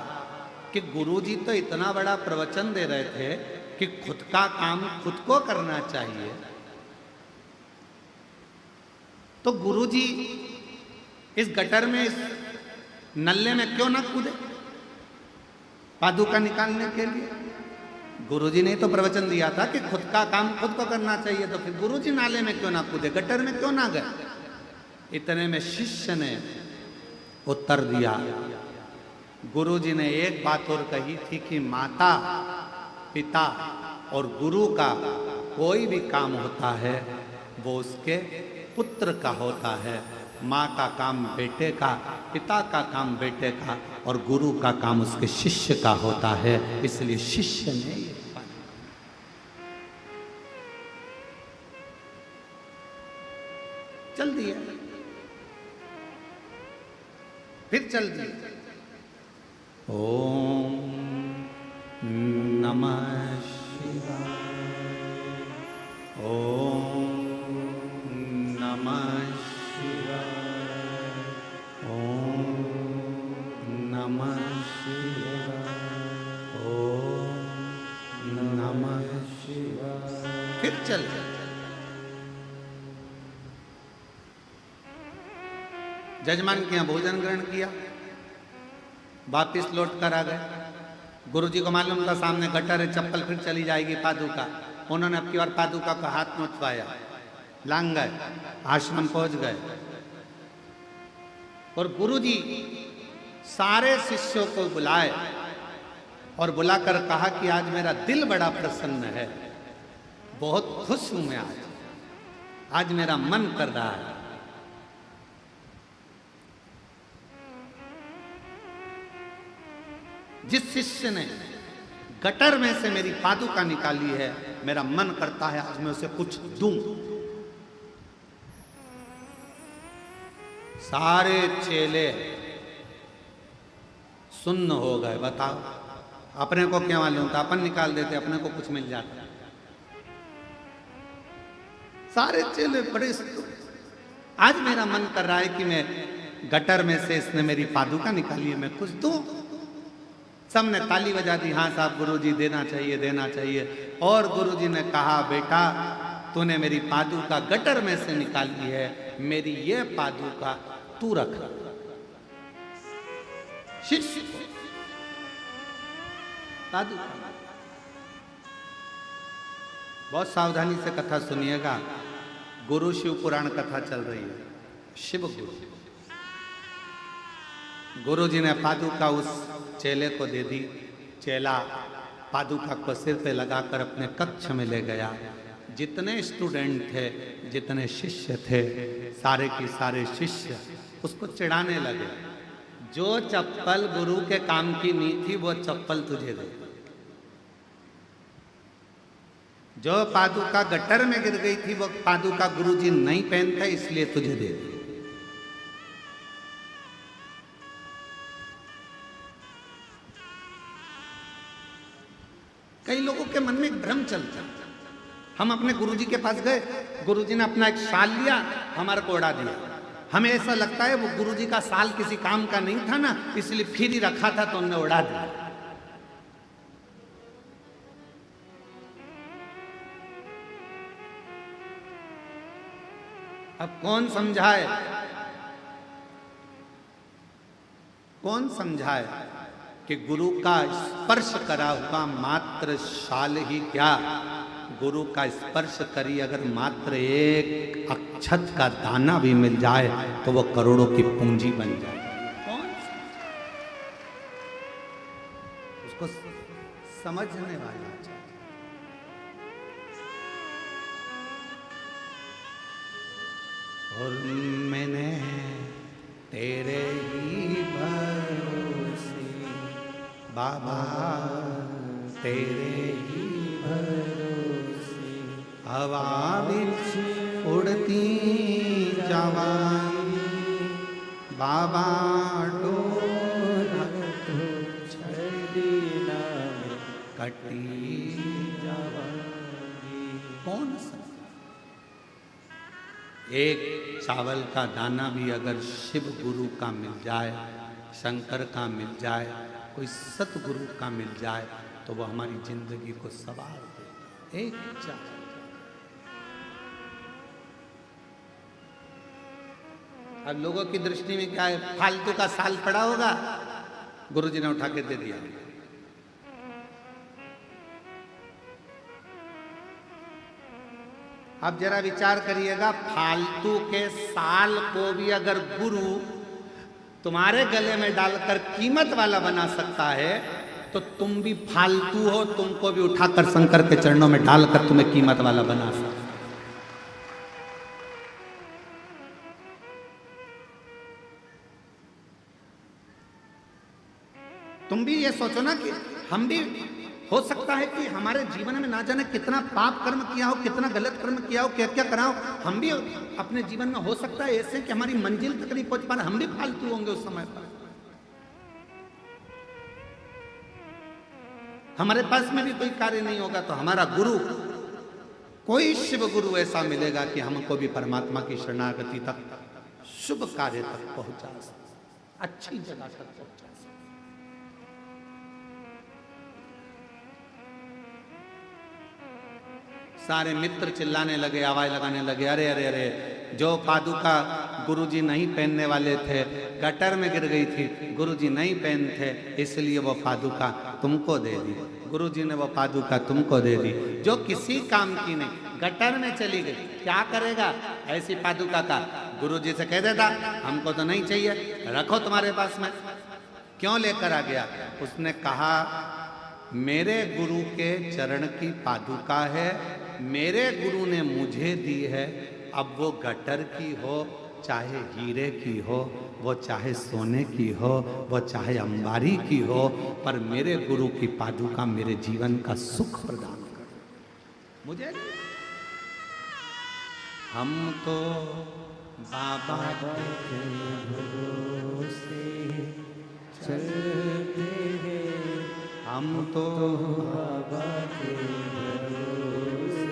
कि गुरुजी तो इतना बड़ा प्रवचन दे रहे थे कि खुद का काम खुद को करना चाहिए, तो गुरुजी इस गटर में, इस नल्ले में क्यों ना कूदे पादुका निकालने के लिए? गुरुजी ने तो प्रवचन दिया था कि खुद का काम खुद को करना चाहिए, तो फिर गुरुजी नाले में क्यों ना कूदे, गटर में क्यों ना गए? इतने में शिष्य ने उत्तर दिया, गुरुजी ने एक बात और कही थी कि माता, पिता और गुरु का कोई भी काम होता है वो उसके पुत्र का होता है, माँ का काम बेटे का, पिता का काम बेटे का, और गुरु का काम उसके शिष्य का होता है। इसलिए शिष्य ने ये चल दिया, फिर चल दिया। ओम नमः शिवाय, ओम नमः शिवाय, ओम नमः शिवाय, ओम नमः शिवाय। फिर चल दिया। जजमान के यहाँ भोजन ग्रहण किया, वापिस लौट कर आ गए। गुरुजी को मालूम था सामने गटर है, चप्पल फिर चली जाएगी पादुका। उन्होंने अब की बार पादुका का हाथ में उठवाया, लांग गए, आश्रम पहुंच गए। और गुरुजी सारे शिष्यों को बुलाए और बुलाकर कहा कि आज मेरा दिल बड़ा प्रसन्न है, बहुत खुश हूं मैं आज मेरा मन कर रहा है। जिस शिष्य ने गटर में से मेरी पादुका निकाली है, मेरा मन करता है आज मैं उसे कुछ दूं। सारे चेले सुन्न हो गए। बताओ, अपने को क्या मालूम था, अपन निकाल देते, अपने को कुछ मिल जाता। सारे चेले बड़े, आज मेरा मन कर रहा है कि मैं गटर में से इसने मेरी पादुका निकाली है, मैं कुछ दूं। सबने ताली बजा दी, हाँ साहब गुरुजी देना चाहिए, देना चाहिए। और गुरुजी ने कहा, बेटा तूने मेरी पादुका गटर में से निकाली है, मेरी ये पादुका तू रख। शिष्य पादुका, बहुत सावधानी से कथा सुनिएगा। गुरु शिव पुराण कथा चल रही है। शिव गुरु, गुरुजी ने पादुका उस चेले को दे दी। चेला पादुका को सिर पे लगाकर अपने कक्ष में ले गया। जितने स्टूडेंट थे, जितने शिष्य थे, सारे के सारे शिष्य उसको चिढ़ाने लगे। जो चप्पल गुरु के काम की नहीं थी वो चप्पल तुझे दे, जो पादुका गटर में गिर गई थी वो पादुका गुरुजी नहीं पहनते इसलिए तुझे दे दी। कई लोगों के मन में एक भ्रम चलता। हम अपने गुरुजी के पास गए, गुरुजी ने अपना एक शाल लिया, हमारे को उड़ा दिया। हमें ऐसा लगता है वो गुरुजी का शाल किसी काम का नहीं था ना, इसलिए फिर ही रखा था तो उन्होंने उड़ा दिया। अब कौन समझाए, कौन समझाए कि गुरु का स्पर्श करा हुआ मात्र शाल ही क्या, गुरु का स्पर्श करी अगर मात्र एक अक्षत का दाना भी मिल जाए तो वो करोड़ों की पूंजी बन जाए। कौन उसको समझने वाला चाहिए। और मैंने तेरे ही भरोसे बाबा, तेरे ही भरोसे हवा बिच उड़ती जवानी, बाबा डोरा तो छड़ी ना कटी जवानी। कौन सा एक चावल का दाना भी अगर शिव गुरु का मिल जाए, शंकर का मिल जाए, कोई सतगुरु का मिल जाए तो वो हमारी जिंदगी को सवार देगा। एक चावल, अब लोगों की दृष्टि में क्या है, फालतू का साल पड़ा होगा, गुरुजी ने उठा के दे दिया। अब जरा विचार करिएगा, फालतू के साल को भी अगर गुरु तुम्हारे गले में डालकर कीमत वाला बना सकता है तो तुम भी फालतू हो, तुमको भी उठाकर शंकर के चरणों में डालकर तुम्हें कीमत वाला बना सकता। तुम भी ये सोचो ना कि हम भी, हो सकता है कि हमारे जीवन में ना जाने कितना पाप कर्म किया हो, कितना गलत कर्म किया हो, क्या क्या करा हो, हम भी अपने जीवन में हो सकता है ऐसे कि हमारी मंजिल तक नहीं पहुंच पा रहे, हम भी फालतू होंगे उस समय पर। हमारे पास में भी कोई कार्य नहीं होगा तो हमारा गुरु, कोई शिव गुरु ऐसा मिलेगा कि हमको भी परमात्मा की शरणागति तक, शुभ कार्य तक पहुंचा सके, अच्छी जगह तक पहुंचा सके। सारे मित्र चिल्लाने लगे, आवाज लगाने लगे, अरे अरे अरे, जो पादुका गुरुजी नहीं पहनने वाले थे, गटर में गिर गई थी, गुरुजी नहीं पहनते इसलिए वो पादुका तुमको दे दी। गुरुजी ने वो पादुका तुमको दे दी जो किसी काम की नहीं, गटर में चली गई, क्या करेगा ऐसी पादुका का? गुरुजी से कह देता हमको तो नहीं चाहिए, रखो तुम्हारे पास में। क्यों लेकर आ गया? उसने कहा मेरे गुरु के चरण की पादुका है, मेरे गुरु ने मुझे दी है, अब वो गटर की हो, चाहे हीरे की हो, वो चाहे सोने की हो, वो चाहे अंबारी की हो, पर मेरे गुरु की पादुका मेरे जीवन का सुख प्रदान कर मुझे। हम तो बाबा के भरोसे चलते हैं, हम तो बाबा के भरोसे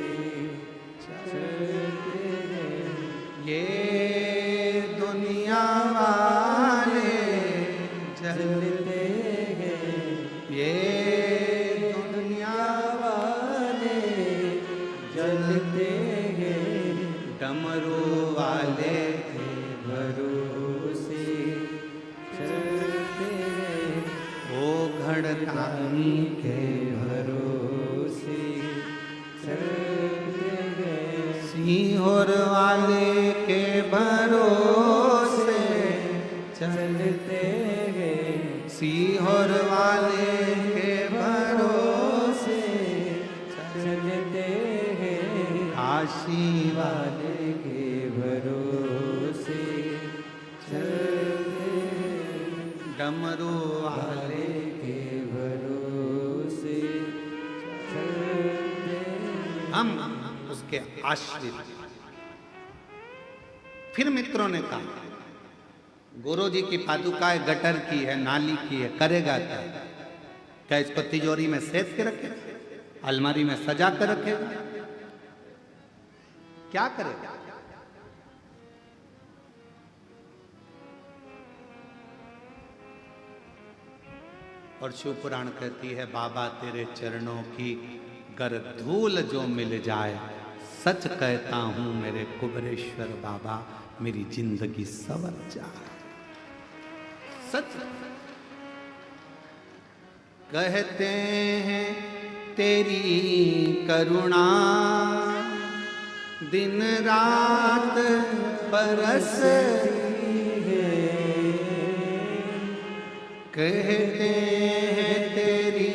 चलते हैं, ये दुनिया वाले चलते हैं, ये दुनिया वाले चलते हैं, डमरू वाले के भरोसे चलते हैं, ओ घड़दानी के भरोसे चलते हैं, सीहोर वाले के भरोसे चलते हैं, सीहोर वाले के भरोसे चलते हैं, काशी वाले के भरोसे चलते हैं, डमरू वाले के भरोसे चलते हैं, हम उसके आश्रित। फिर मित्रों ने कहा गुरु जी की पादुकाएं गटर की है, नाली की है, करेगा क्या? क्या इसको तिजोरी में सेट के रखे, अलमारी में सजा कर रखेगा, क्या करेगा? और शिव पुराण कहती है बाबा तेरे चरणों की गर धूल जो मिल जाए, सच कहता हूं मेरे कुबरेश्वर बाबा मेरी जिंदगी सवर जाए। सच कहते हैं तेरी करुणा दिन रात बरसती है, कहते हैं तेरी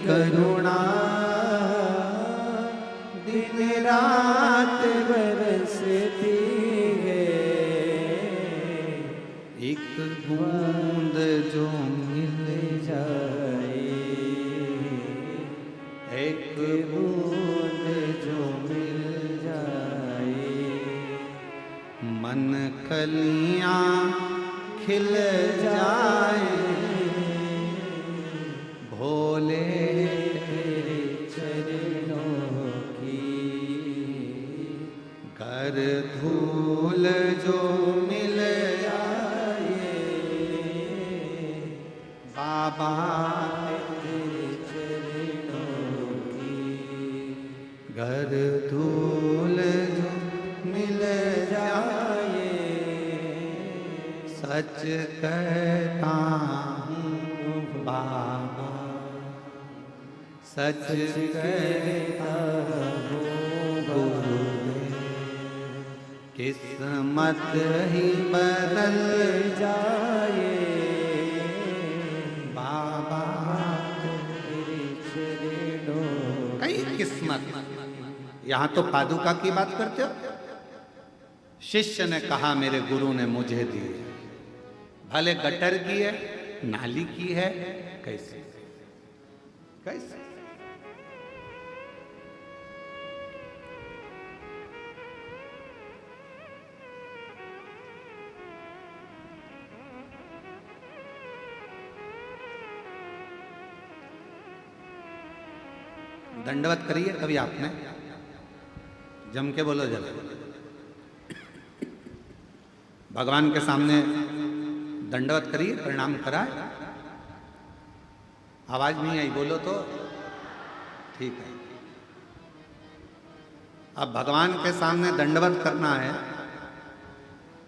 करुणा दिन रात बरसती है, एक बूंद जो मिल जाए, एक बूंद जो मिल जाए, मन कलियां खिल जाए, भोले तेरे चरणों की कर धूल जो मिल जाए, बाबा तेरे चरणों की घर धूल जो मिल जाए, सच कहता हूँ बाबा, सच कहता हूँ गुरुदेव, किस्मत ही बदल जाए, बाबा तेरे चरणों कई किस्मत। यहाँ तो पादुका की बात करते हो। शिष्य ने कहा मेरे गुरु ने मुझे दी, भले गटर की है, नाली की है, कैसे कैसे? दंडवत करिए कभी आपने? जम के बोलो जरा। भगवान के सामने दंडवत करिए, प्रणाम कराए। आवाज नहीं आई, बोलो तो ठीक है। अब भगवान के सामने दंडवत करना है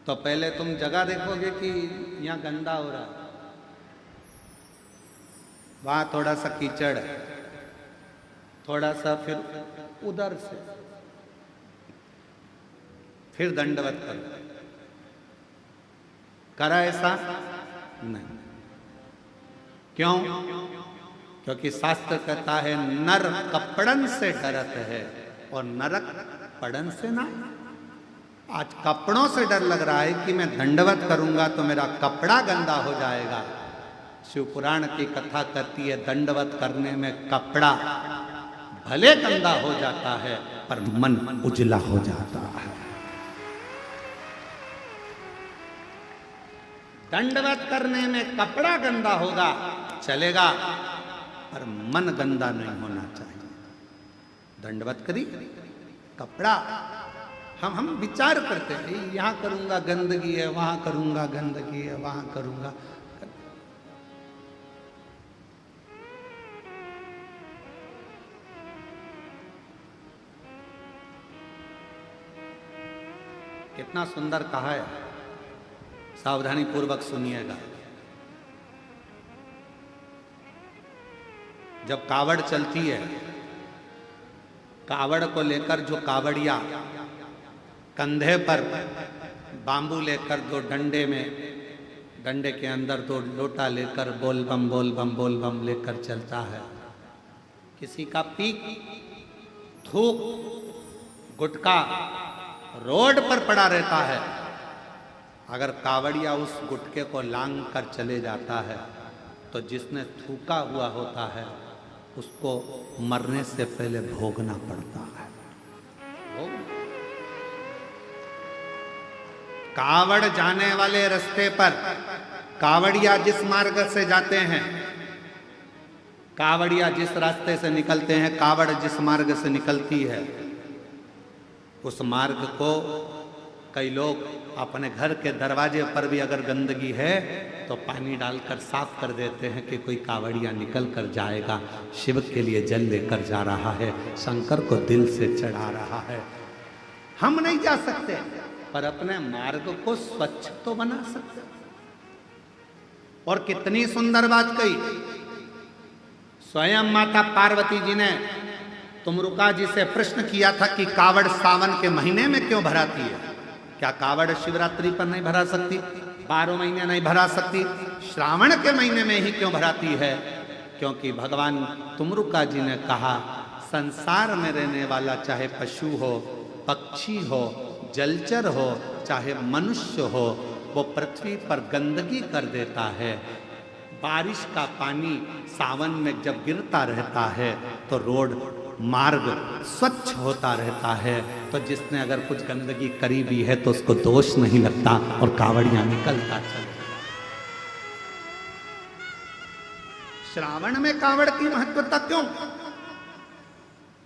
तो पहले तुम जगह देखोगे कि यहां गंदा हो रहा है, वहां थोड़ा सा कीचड़ है, थोड़ा सा फिर उधर से फिर दंडवत करो। करा ऐसा नहीं। क्यों? क्योंकि शास्त्र कहता है नर कपड़न से डरत है और नरक पड़न से ना। आज कपड़ों से डर लग रहा है कि मैं दंडवत करूंगा तो मेरा कपड़ा गंदा हो जाएगा। शिव पुराण की कथा कहती है दंडवत करने में कपड़ा भले गंदा हो जाता है पर मन उजला हो जाता है। दंडवत करने में कपड़ा गंदा होगा चलेगा पर मन गंदा नहीं होना चाहिए। दंडवत करी कपड़ा हम विचार करते हैं यहां करूंगा गंदगी है, वहां करूंगा गंदगी है, वहां करूंगा। कितना सुंदर कहा है, सावधानी पूर्वक सुनिएगा। जब कावड़ चलती है, कावड़ को लेकर जो कावड़िया कंधे पर बांबू लेकर दो डंडे में, डंडे के अंदर दो लोटा लेकर बोल बम लेकर चलता है। किसी का पीक, थूक, गुटका रोड पर पड़ा रहता है। अगर कावड़िया उस गुटके को लांग कर चले जाता है तो जिसने थूका हुआ होता है उसको मरने से पहले भोगना पड़ता है। कावड़ जाने वाले रास्ते पर कावड़िया जिस मार्ग से जाते हैं, कावड़िया जिस रास्ते से निकलते हैं, कावड़ जिस मार्ग से निकलती है, उस मार्ग को कई लोग अपने घर के दरवाजे पर भी अगर गंदगी है तो पानी डालकर साफ कर देते हैं कि कोई कावड़िया निकल कर जाएगा, शिव के लिए जल लेकर जा रहा है, शंकर को दिल से चढ़ा रहा है। हम नहीं जा सकते पर अपने मार्ग को स्वच्छ तो बना सकते। और कितनी सुंदर बात कही स्वयं माता पार्वती जी ने तुमरुका जी से प्रश्न किया था कि कावड़ सावन के महीने में क्यों भराती है? क्या कावड़ शिवरात्रि पर नहीं भरा सकती? 12 महीने नहीं भरा सकती? श्रावण के महीने में ही क्यों भराती है? क्योंकि भगवान तुमरुका जी ने कहा संसार में रहने वाला चाहे पशु हो, पक्षी हो, जलचर हो, चाहे मनुष्य हो, वो पृथ्वी पर गंदगी कर देता है। बारिश का पानी सावन में जब गिरता रहता है तो रोड मार्ग स्वच्छ होता रहता है। तो जिसने अगर कुछ गंदगी करी भी है तो उसको दोष नहीं लगता और कावड़ियां निकलता चलता। श्रावण में कावड़ की महत्वता क्यों?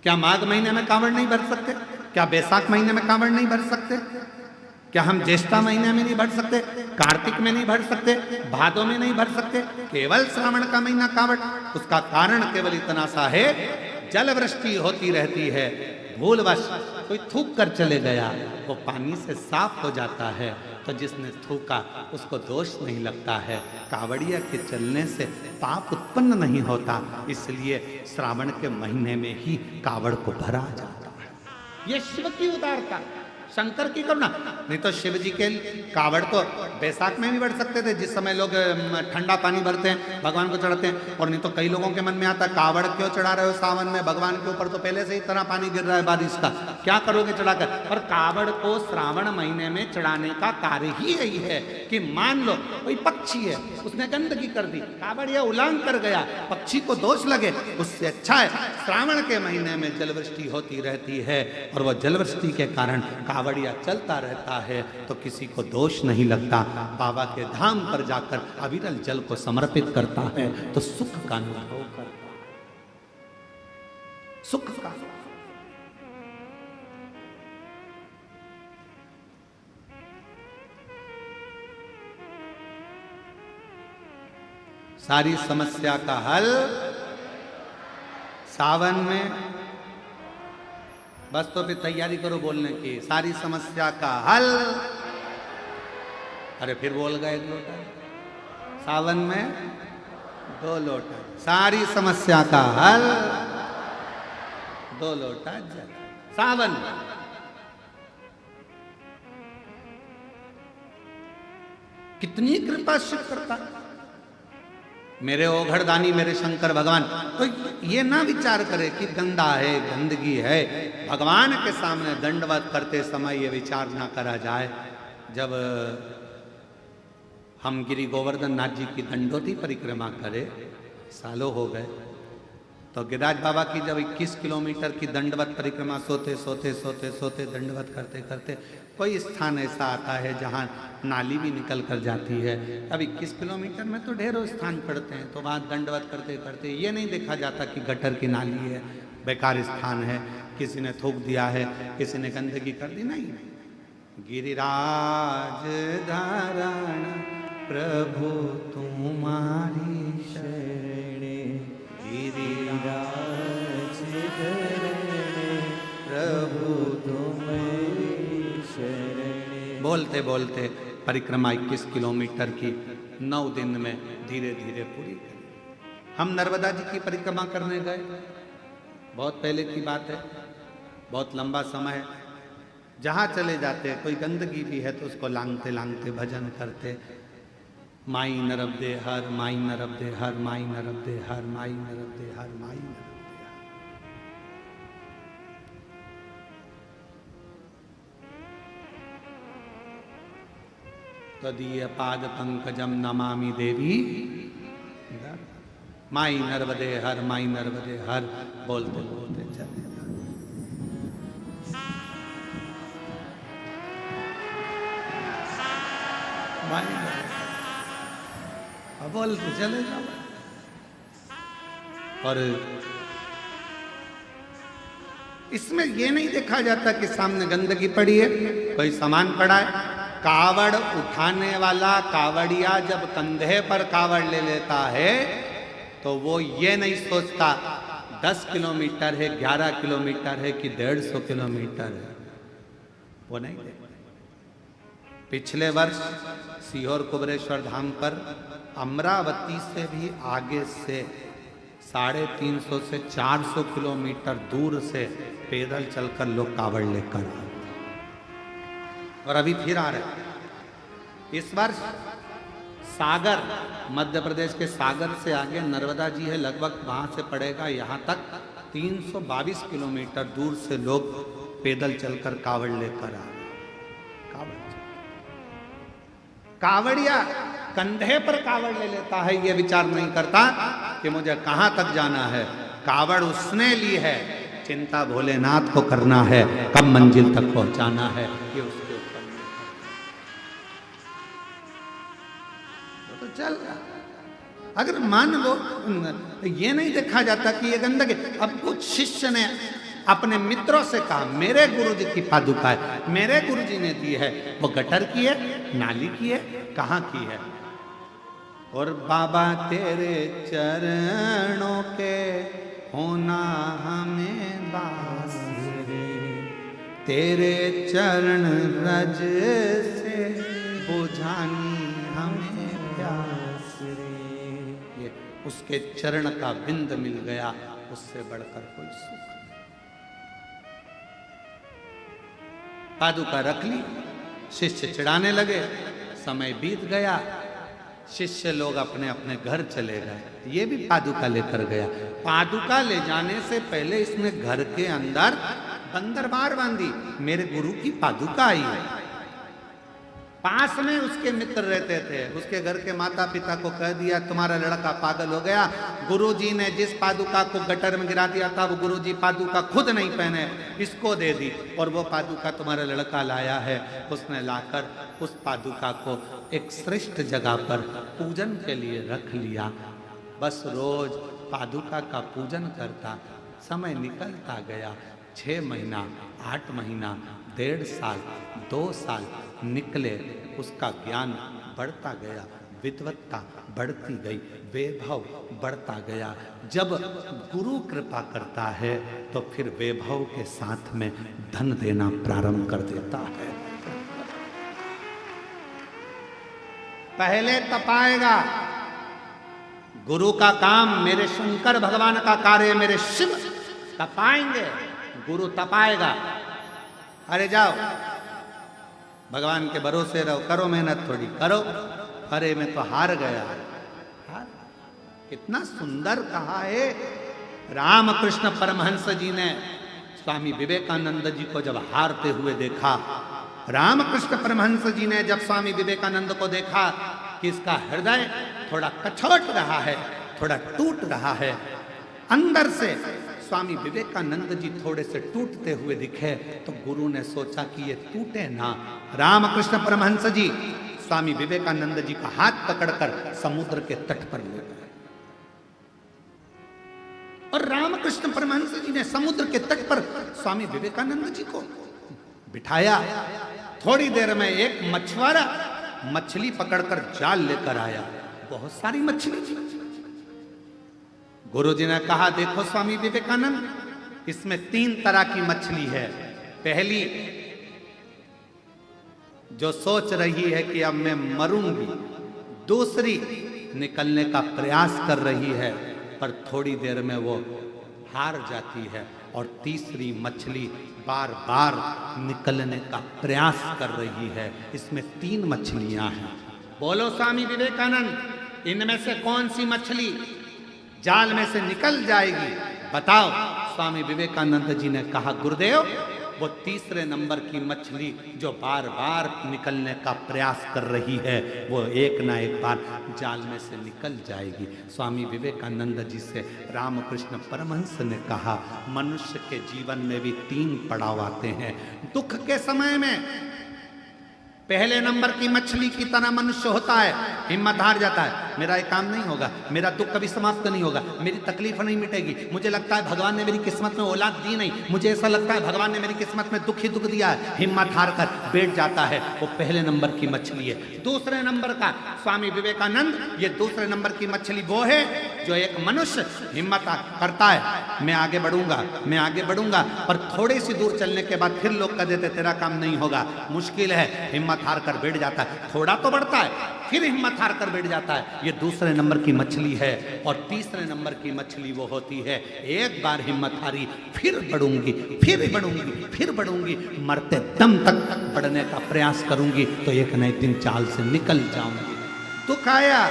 क्या माघ महीने में कावड़ नहीं भर सकते? क्या बैसाख महीने में कावड़ नहीं भर सकते? क्या हम ज्येष्ठा महीने में नहीं भर सकते? कार्तिक में नहीं भर सकते? भादों में नहीं भर सकते? केवल श्रावण का महीना कावड़? उसका कारण केवल इतना सा है, जल वृष्टि होती रहती है, भूलवश कोई थूक कर चले गया, वो पानी से साफ हो जाता है। तो जिसने थूका उसको दोष नहीं लगता है। कावड़िया के चलने से पाप उत्पन्न नहीं होता, इसलिए श्रावण के महीने में ही कावड़ को भरा जाता है। ये शिव की उदारता, शंकर की करुणा। नहीं तो शिव जी के कावड़ तो बैसाख में भी बढ़ सकते थे, जिस समय लोग ठंडा पानी भरते हैं भगवान को चढ़ाते हैं। और नहीं तो कई लोगों के मन में आता है कावड़ क्यों चढ़ा रहे हो सावन में, भगवान के ऊपर तो पहले से ही इतना पानी गिर रहा है बारिश का, क्या करोगे चढ़ाकर। पर कावड़ को श्रावण महीने में चढ़ाने का कार्य ही यही है कि मान लो कोई पक्षी है, उसने गंदगी कर दी, कावड़ या उलांग कर गया, पक्षी को दोष लगे, उससे अच्छा है श्रावण के महीने में जलवृष्टि होती रहती है और वह जलवृष्टि के कारण कावड़िया चलता रहता है तो किसी को दोष नहीं लगता। बाबा के धाम पर जाकर अविरल जल को समर्पित करता है तो सुख का अनुभव करता है, सुख का। सारी समस्या का हल सावन में, बस तो फिर तैयारी करो बोलने की, सारी समस्या का हल। अरे फिर बोल गए 1 लोटा, सावन में 2 लोटा, सारी समस्या का हल 2 लोटा जल सावन में। कितनी कृपा शिव करता है मेरे ओघड़दानी मेरे शंकर भगवान। तो ये ना विचार करे कि गंदा है गंदगी है, भगवान के सामने दंडवत करते समय ये विचार ना करा जाए। जब हम गिरि गोवर्धन नाथ जी की दंडोती परिक्रमा करे, सालों हो गए, तो गिरिराज बाबा की जब 21 किलोमीटर की दंडवत परिक्रमा सोते सोते सोते सोते दंडवत करते करते कोई स्थान ऐसा आता है जहाँ नाली भी निकल कर जाती है। अब 21 किलोमीटर में तो ढेरों स्थान पड़ते हैं, तो वहाँ दंडवत करते करते ये नहीं देखा जाता कि गटर की नाली है, बेकार स्थान है, किसी ने थूक दिया है, किसी ने गंदगी कर दी, नहीं। गिरिराज धारण प्रभु तुम्हारी शरणे, गिरिराज धरण प्रभु तुम्हारी शरणे। बोलते बोलते परिक्रमा 21 किलोमीटर की 9 दिन में धीरे धीरे पूरी करी। हम नर्मदा जी की परिक्रमा करने गए, बहुत पहले की बात है, बहुत लंबा समय है। जहाँ चले जाते कोई गंदगी भी है तो उसको लांगते लांगते भजन करते, माई नरब दे हर, माई नरब दे हर, माई नरब दे हर, माई नरब दे हर, माई नरब दे हर। तदीय पाद पंकजम नमामि देवी, माई नर्मदे हर, माई नर्मदे हर, बोलते बोलते चले माई, बोलते चले जाओ। और इसमें यह नहीं देखा जाता कि सामने गंदगी पड़ी है, कोई सामान पड़ा है। कावड़ उठाने वाला कावड़िया जब कंधे पर कावड़ ले लेता है तो वो ये नहीं सोचता 10 किलोमीटर है, 11 किलोमीटर है कि 150 किलोमीटर है, वो नहीं देखता। पिछले वर्ष सीहोर कुबरेश्वर धाम पर अमरावती से भी आगे से 350 से 400 किलोमीटर दूर से पैदल चलकर लोग कावड़ लेकर आए और अभी फिर आ रहे। इस वर्ष सागर, मध्य प्रदेश के सागर से आगे नर्मदा जी है, लगभग वहां से पड़ेगा यहाँ तक 322 किलोमीटर दूर से लोग पैदल चलकर कावड़ लेकर आ रहे। कावड़िया कंधे पर कावड़ ले लेता है, ये विचार नहीं करता कि मुझे कहां तक जाना है। कावड़ उसने ली है, चिंता भोलेनाथ को करना है, कब मंजिल तक पहुंचाना है ये उसके ऊपर। तो चल रहा, अगर मान लो ये नहीं देखा जाता कि ये गंदगी। अब कुछ शिष्य ने अपने मित्रों से कहा मेरे गुरुजी की पादुका है, मेरे गुरुजी ने दी है, वो गटर की है, नाली की है, कहाँ की है? और बाबा तेरे चरणों के होना हमें बास रे, तेरे चरण रज से बुझानी हमें प्यास रे। ये उसके चरण का बिंद मिल गया, उससे बढ़कर कोई सुख। पादुका रख ली, शिष्य चिढ़ाने लगे, समय बीत गया, शिष्य लोग अपने अपने घर चले गए, ये भी पादुका लेकर गया। पादुका ले जाने से पहले इसने घर के अंदर बंदर बार बांधी, मेरे गुरु की पादुका आई है। पास में उसके मित्र रहते थे, उसके घर के माता पिता को कह दिया तुम्हारा लड़का पागल हो गया, गुरुजी ने जिस पादुका को गटर में गिरा दिया था वो गुरुजी पादुका खुद नहीं पहने, इसको दे दी, और वो पादुका तुम्हारा लड़का लाया है। उसने लाकर उस पादुका को एक श्रेष्ठ जगह पर पूजन के लिए रख लिया। बस रोज पादुका का पूजन करता, समय निकलता गया। 6 महीना, 8 महीना, 1.5 साल, 2 साल निकले, उसका ज्ञान बढ़ता गया, विद्वत्ता बढ़ती गई, वैभव बढ़ता गया। जब गुरु कृपा करता है तो फिर वैभव के साथ में धन देना प्रारंभ कर देता है। पहले तपाएगा, गुरु का काम, मेरे शंकर भगवान का कार्य, मेरे शिव तपाएंगे, गुरु तपाएगा। अरे जाओ भगवान के भरोसे रहो, करो मेहनत थोड़ी करो, अरे मैं तो हार गया। कितना सुंदर कहा है रामकृष्ण परमहंस जी ने स्वामी विवेकानंद जी को जब हारते हुए देखा। रामकृष्ण परमहंस जी ने जब स्वामी विवेकानंद को देखा कि इसका हृदय थोड़ा कछोट रहा है, थोड़ा टूट रहा है, अंदर से स्वामी विवेकानंद जी थोड़े से टूटते हुए दिखे, तो गुरु ने सोचा कि ये टूटे ना। रामकृष्ण परमहंस जी स्वामी विवेकानंद जी का हाथ पकड़कर समुद्र के तट पर ले गए, और रामकृष्ण परमहंस जी ने समुद्र के तट पर स्वामी विवेकानंद जी को बिठाया। थोड़ी देर में एक मछुआरा मछली पकड़कर जाल लेकर आया, बहुत सारी मछली थी। गुरु जी ने कहा देखो स्वामी विवेकानंद, इसमें 3 तरह की मछली है। पहली जो सोच रही है कि अब मैं मरूंगी, दूसरी निकलने का प्रयास कर रही है पर थोड़ी देर में वो हार जाती है, और तीसरी मछली बार बार निकलने का प्रयास कर रही है। इसमें 3 मछलियां हैं। बोलो स्वामी विवेकानंद, इनमें से कौन सी मछली जाल में से निकल जाएगी, बताओ। स्वामी विवेकानंद जी ने कहा गुरुदेव, वो तीसरे नंबर की मछली जो बार बार निकलने का प्रयास कर रही है, वो एक ना एक बार जाल में से निकल जाएगी। स्वामी विवेकानंद जी से रामकृष्ण परमहंस ने कहा मनुष्य के जीवन में भी 3 पड़ाव आते हैं। दुख के समय में पहले नंबर की मछली की तरह मनुष्य होता है, हिम्मत हार जाता है, मेरा ये काम नहीं होगा, मेरा दुख कभी समाप्त नहीं होगा, मेरी तकलीफ नहीं मिटेगी, मुझे लगता है भगवान ने मेरी किस्मत में औलाद दी नहीं, मुझे ऐसा लगता है भगवान ने मेरी किस्मत में दुख ही दुख दिया है, हिम्मत हार कर बैठ जाता है। वो पहले नंबर की मछली है। दूसरे नंबर का स्वामी विवेकानंद, ये दूसरे नंबर की मछली वो है जो एक मनुष्य हिम्मत करता है, मैं आगे बढ़ूंगा, मैं आगे बढ़ूंगा, पर थोड़ी सी दूर चलने के बाद फिर लोग कह देते तेरा काम नहीं होगा, मुश्किल है, हिम्मत हार कर बैठ जाता है। थोड़ा तो बढ़ता है, फिर हिम्मत हार कर बैठ जाता है। ये दूसरे नंबर की मछली है। और तीसरे नंबर की मछली वो होती है, एक बार हिम्मत हारी, फिर बढ़ूंगी, फिर बढ़ूंगी, फिर बढ़ूंगी, मरते दम तक बढ़ने का प्रयास करूंगी, तो एक न एक दिन चाल से निकल जाऊंगी। दुख आया,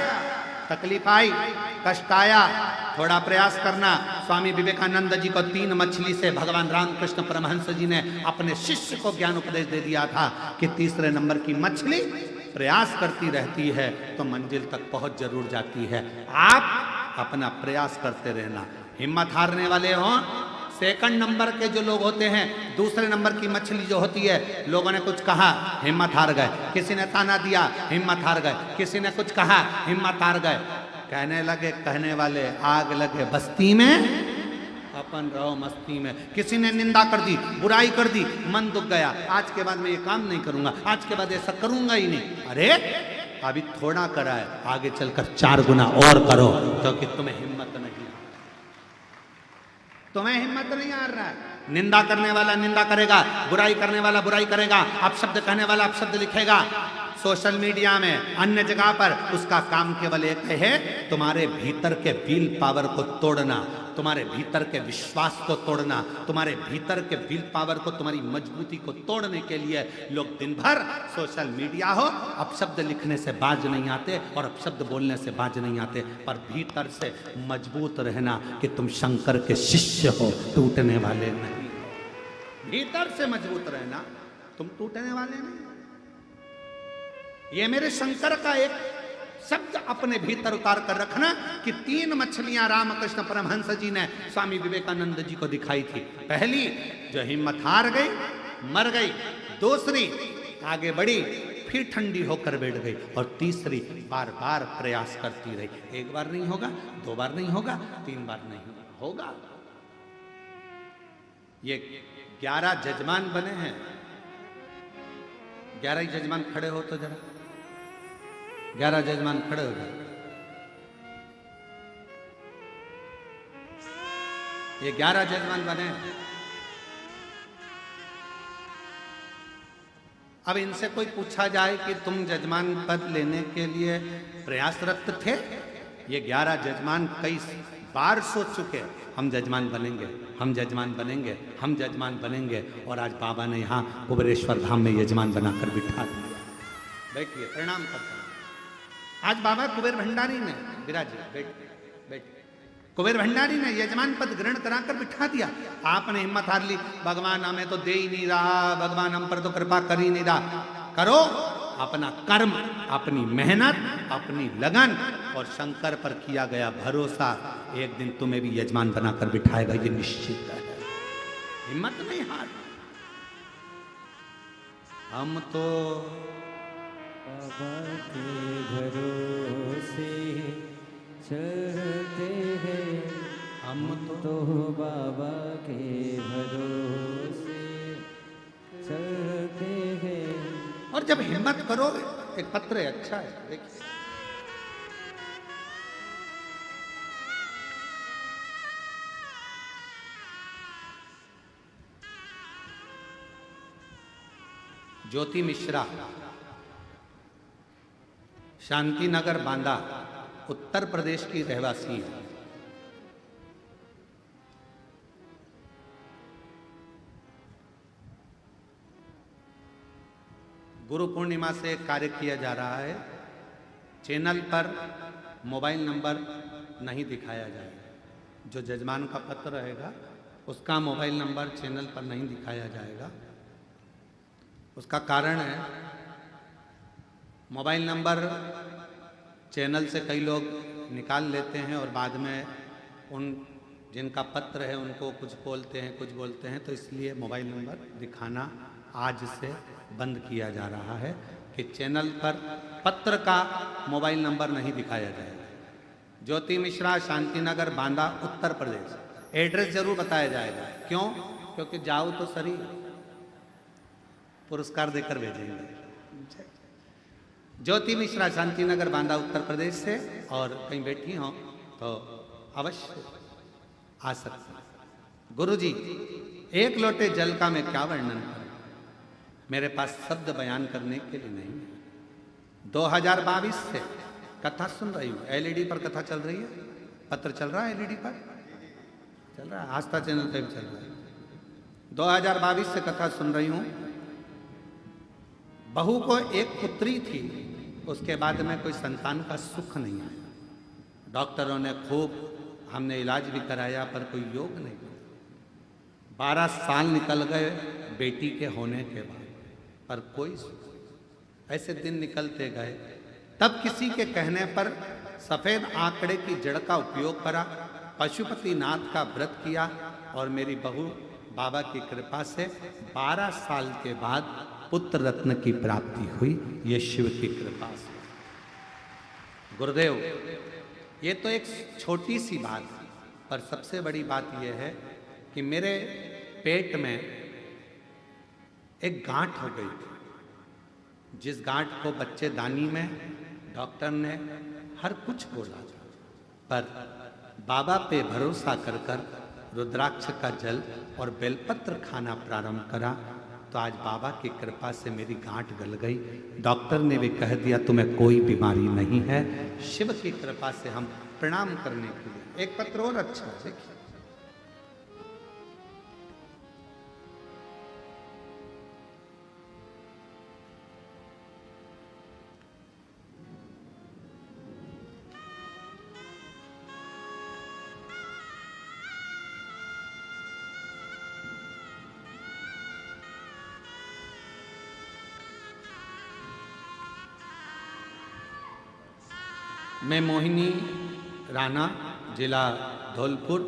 तकलीफ आई, कष्ट आया, थोड़ा प्रयास करना। स्वामी विवेकानंद जी को 3 मछली से भगवान रामकृष्ण परमहंस जी ने अपने शिष्य को ज्ञान उपदेश दे दिया था कि तीसरे नंबर की मछली प्रयास करती रहती है तो मंजिल तक पहुंच जरूर जाती है। आप अपना प्रयास करते रहना, हिम्मत हारने वाले हों। सेकंड नंबर के जो लोग होते हैं, दूसरे नंबर की मछली जो होती है, लोगों ने कुछ कहा, हिम्मत हार गए, किसी ने ताना दिया, हिम्मत हार गए, किसी ने कुछ कहा, हिम्मत हार गए। कहने लगे कहने वाले, आग लगे बस्ती में, अपन रहो मस्ती में। किसी ने निंदा कर दी, बुराई कर दी, मन दुख गया, आज के बाद मैं ये काम नहीं करूंगा, आज के बाद ऐसा करूंगा ही नहीं। अरे अभी थोड़ा करा है, आगे चलकर 4 गुना और करो, क्योंकि तुम्हें हिम्मत नहीं, तुम्हें हिम्मत नहीं आ रहा है। निंदा करने वाला निंदा करेगा, बुराई करने वाला बुराई करेगा, अपशब्द कहने वाला अपशब्द लिखेगा सोशल मीडिया में, अन्य जगह पर। उसका काम केवल एक है, तुम्हारे भीतर के विल पावर को तोड़ना। तुम्हारे भीतर के विश्वास को तोड़ना, तुम्हारे भीतर के विल पावर को, तुम्हारी मजबूती को तोड़ने के लिए लोग दिन भर सोशल मीडिया हो, अपशब्द लिखने से बाज नहीं आते और अपशब्द बोलने से बाज नहीं आते, पर भीतर से मजबूत रहना कि तुम शंकर के शिष्य हो, टूटने वाले नहीं। भीतर से मजबूत रहना, तुम टूटने वाले नहीं। ये मेरे शंकर का एक शब्द अपने भीतर उतार कर रखना कि 3 मछलियां रामकृष्ण परमहंस जी ने स्वामी विवेकानंद जी को दिखाई थी। पहली जो हिम्मत हार गई, मर गई, दूसरी आगे बढ़ी, फिर ठंडी होकर बैठ गई, और तीसरी बार बार प्रयास करती रही। 1 बार नहीं होगा, 2 बार नहीं होगा, 3 बार नहीं होगा। ये 11 जजमान बने हैं। 11 ही जजमान खड़े हो तो जरा, 11 जजमान खड़े हो गए। ये 11 जजमान बने। अब इनसे कोई पूछा जाए कि तुम जजमान पद लेने के लिए प्रयासरत थे? ये 11 जजमान कई बार सोच चुके, हम जजमान बनेंगे, हम जजमान बनेंगे, हम जजमान बनेंगे, और आज बाबा ने यहाँ कुबेरेश्वर धाम में यजमान बनाकर बिठा दिया। बैठिए, प्रणाम करता हूं। आज बाबा कुबेर भंडारी ने, विराजिए, बैठ, कुबेर भंडारी ने यजमान पद ग्रहण कराकर बिठा दिया। आपने हिम्मत हार ली, भगवान हमें तो दे ही नहीं रहा, भगवान हम पर तो कृपा कर ही नहीं रहा। करो अपना कर्म, अपनी मेहनत, अपनी लगन, और शंकर पर किया गया भरोसा एक दिन तुम्हें भी यजमान बनाकर बिठाएगा, ये निश्चित है। हिम्मत नहीं हार। हम तो
बाबा के भरोसे चलते हैं,
हम
तो बाबा के भरोसे चलते हैं।
और जब हिम्मत करो, एक पत्र है, अच्छा है, देखिए। ज्योति मिश्रा, शांति नगर बांदा, उत्तर प्रदेश की रहवासी है। गुरु पूर्णिमा से एक कार्य किया जा रहा है। चैनल पर मोबाइल नंबर नहीं दिखाया जाएगा। जो जजमान का पत्र रहेगा उसका मोबाइल नंबर चैनल पर नहीं दिखाया जाएगा। उसका कारण है, मोबाइल नंबर चैनल से कई लोग निकाल लेते हैं और बाद में उन जिनका पत्र है उनको कुछ बोलते हैं, तो इसलिए मोबाइल नंबर दिखाना आज से बंद किया जा रहा है कि चैनल पर पत्र का मोबाइल नंबर नहीं दिखाया जाएगा। ज्योति मिश्रा, शांतिनगर, बांदा, उत्तर प्रदेश। एड्रेस जरूर बताया जाएगा। क्यों? क्योंकि जाओ तो सरी, पुरस्कार देकर भेजेंगे। ज्योति मिश्रा, शांतिनगर, बांदा, उत्तर प्रदेश से, और कहीं बैठी हो तो अवश्य आ सकते हैं। गुरुजी, एक लोटे जल का मैं क्या वर्णन करूं, मेरे पास शब्द बयान करने के लिए नहीं है। 2022 से कथा सुन रही हूँ। एलईडी पर कथा चल रही है, पत्र चल रहा है, एलईडी पर चल रहा है, आस्था चैनल पे भी चल रहा है। 2022 से कथा सुन रही हूँ। बहू को एक पुत्री थी, उसके बाद में कोई संतान का सुख नहीं आया। डॉक्टरों ने खूब, हमने इलाज भी कराया, पर कोई योग नहीं। 12 साल निकल गए बेटी के होने के बाद, पर कोई ऐसे दिन निकलते गए। तब किसी के कहने पर सफ़ेद आंकड़े की जड़ का उपयोग करा, पशुपतिनाथ का व्रत किया, और मेरी बहू बाबा की कृपा से 12 साल के बाद पुत्र रत्न की प्राप्ति हुई। ये शिव की कृपा से। गुरुदेव, ये तो एक छोटी सी बात है, पर सबसे बड़ी बात यह है कि मेरे पेट में एक गांठ हो गई थी, जिस गांठ को बच्चेदानी में डॉक्टर ने हर कुछ बोला, पर बाबा पे भरोसा कर कर रुद्राक्ष का जल और बेलपत्र खाना प्रारंभ करा, तो आज बाबा की कृपा से मेरी गांठ गल गई। डॉक्टर ने भी कह दिया तुम्हें कोई बीमारी नहीं है। शिव की कृपा से हम प्रणाम करने के लिए एक पत्र और अच्छा है, देखिए। मैं मोहिनी राणा, जिला धौलपुर,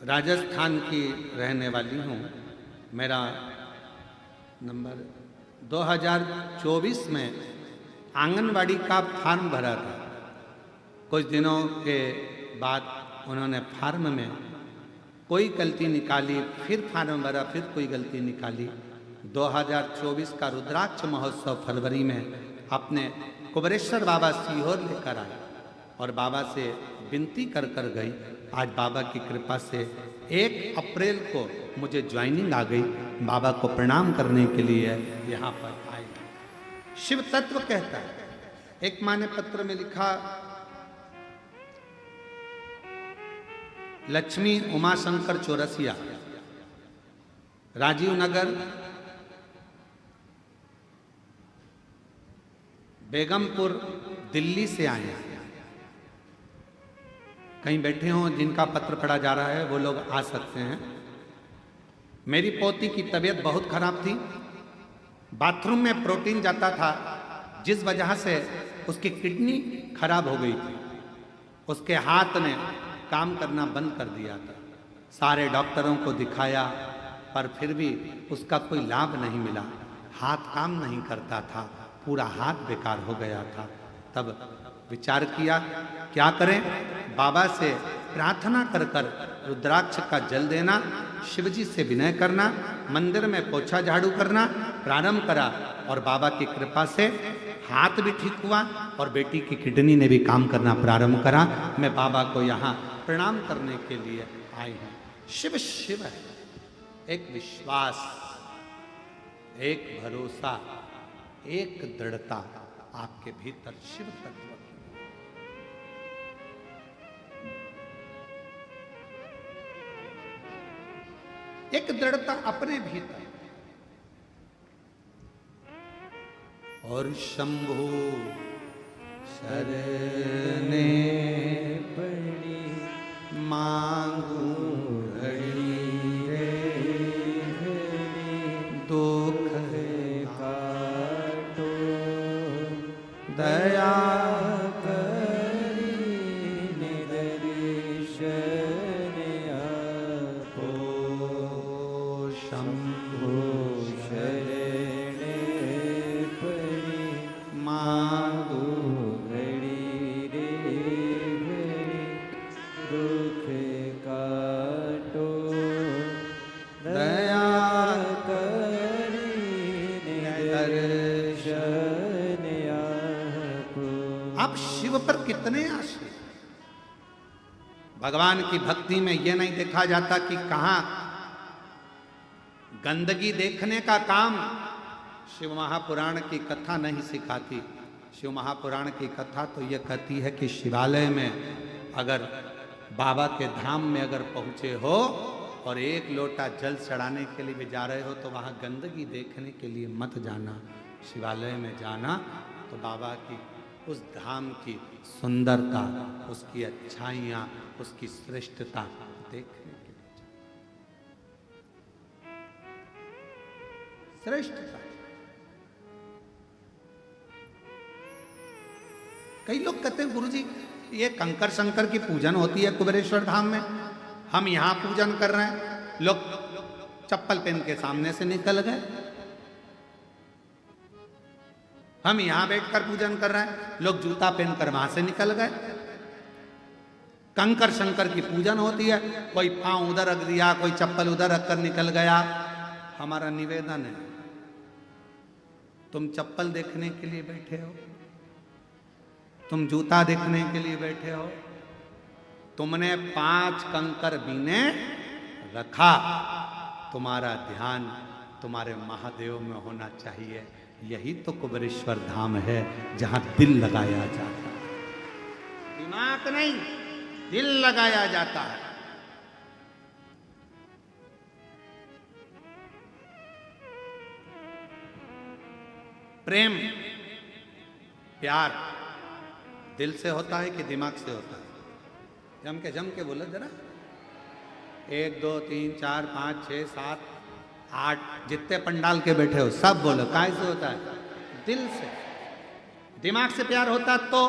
राजस्थान की रहने वाली हूँ। मेरा नंबर 2024 में आंगनवाड़ी का फॉर्म भरा था। कुछ दिनों के बाद उन्होंने फॉर्म में कोई गलती निकाली, फिर फॉर्म भरा, फिर कोई गलती निकाली। 2024 का रुद्राक्ष महोत्सव फरवरी में अपने कुबरेश्वर बाबा सीहोर लेकर आए और बाबा से विनती कर कर गई। आज बाबा की कृपा से 1 अप्रैल को मुझे ज्वाइनिंग आ गई। बाबा को प्रणाम करने के लिए यहाँ पर आए। शिव तत्व कहता है, एक माँ ने पत्र में लिखा, लक्ष्मी उमाशंकर चौरसिया, राजीव नगर, बेगमपुर, दिल्ली से आए हैं। कहीं बैठे हों जिनका पत्र पढ़ा जा रहा है वो लोग आ सकते हैं। मेरी पोती की तबीयत बहुत खराब थी। बाथरूम में प्रोटीन जाता था, जिस वजह से उसकी किडनी खराब हो गई थी। उसके हाथ ने काम करना बंद कर दिया था। सारे डॉक्टरों को दिखाया पर फिर भी उसका कोई लाभ नहीं मिला। हाथ काम नहीं करता था, पूरा हाथ बेकार हो गया था। तब विचार किया क्या करें। बाबा से प्रार्थना कर कर रुद्राक्ष का जल देना, शिवजी से विनय करना, मंदिर में पोछा झाड़ू करना प्रारंभ करा और बाबा की कृपा से हाथ भी ठीक हुआ और बेटी की किडनी ने भी काम करना प्रारंभ करा। मैं बाबा को यहाँ प्रणाम करने के लिए आई हूँ। शिव शिव है, एक विश्वास, एक भरोसा, एक दृढ़ता आपके भीतर शिव तत्व। एक दृढ़ता अपने भीतर। और शंभु शरणे पड़ी मांगू घड़ी रे दुख काटो दया कितने आश्रित। भगवान की भक्ति में यह नहीं देखा जाता कि कहां गंदगी देखने का काम शिव महापुराण की कथा नहीं सिखाती। शिव महापुराण की कथा तो यह कहती है कि शिवालय में अगर बाबा के धाम में अगर पहुंचे हो और 1 लोटा जल चढ़ाने के लिए भी जा रहे हो तो वहां गंदगी देखने के लिए मत जाना। शिवालय में जाना तो बाबा की उस धाम की सुंदरता, उसकी अच्छाइयाँ, उसकी श्रेष्ठता देखने के लिए। श्रेष्ठता। कई लोग कहते हैं गुरुजी ये कंकर शंकर की पूजन होती है कुबेरेश्वर धाम में, हम यहाँ पूजन कर रहे हैं। लोग चप्पल पहन के सामने से निकल गए, हम यहां बैठकर पूजन कर रहे हैं, लोग जूता पहनकर वहां से निकल गए। कंकर शंकर की पूजन होती है, कोई पांव उधर रख दिया, कोई चप्पल उधर रखकर निकल गया। हमारा निवेदन है, तुम चप्पल देखने के लिए बैठे हो, तुम जूता देखने के लिए बैठे हो, तुमने 5 कंकर बीने रखा, तुम्हारा ध्यान तुम्हारे महादेव में होना चाहिए। यही तो कुबेरेश्वर धाम है जहां दिल लगाया जाता है, दिमाग नहीं, दिल लगाया जाता है। प्रेम प्यार दिल से होता है कि दिमाग से होता है? जम के बोलो जरा। 1 2 3 4 5 6 7 8 जितने पंडाल के बैठे हो सब बोलो, काय से होता है? दिल से। दिमाग से प्यार होता तो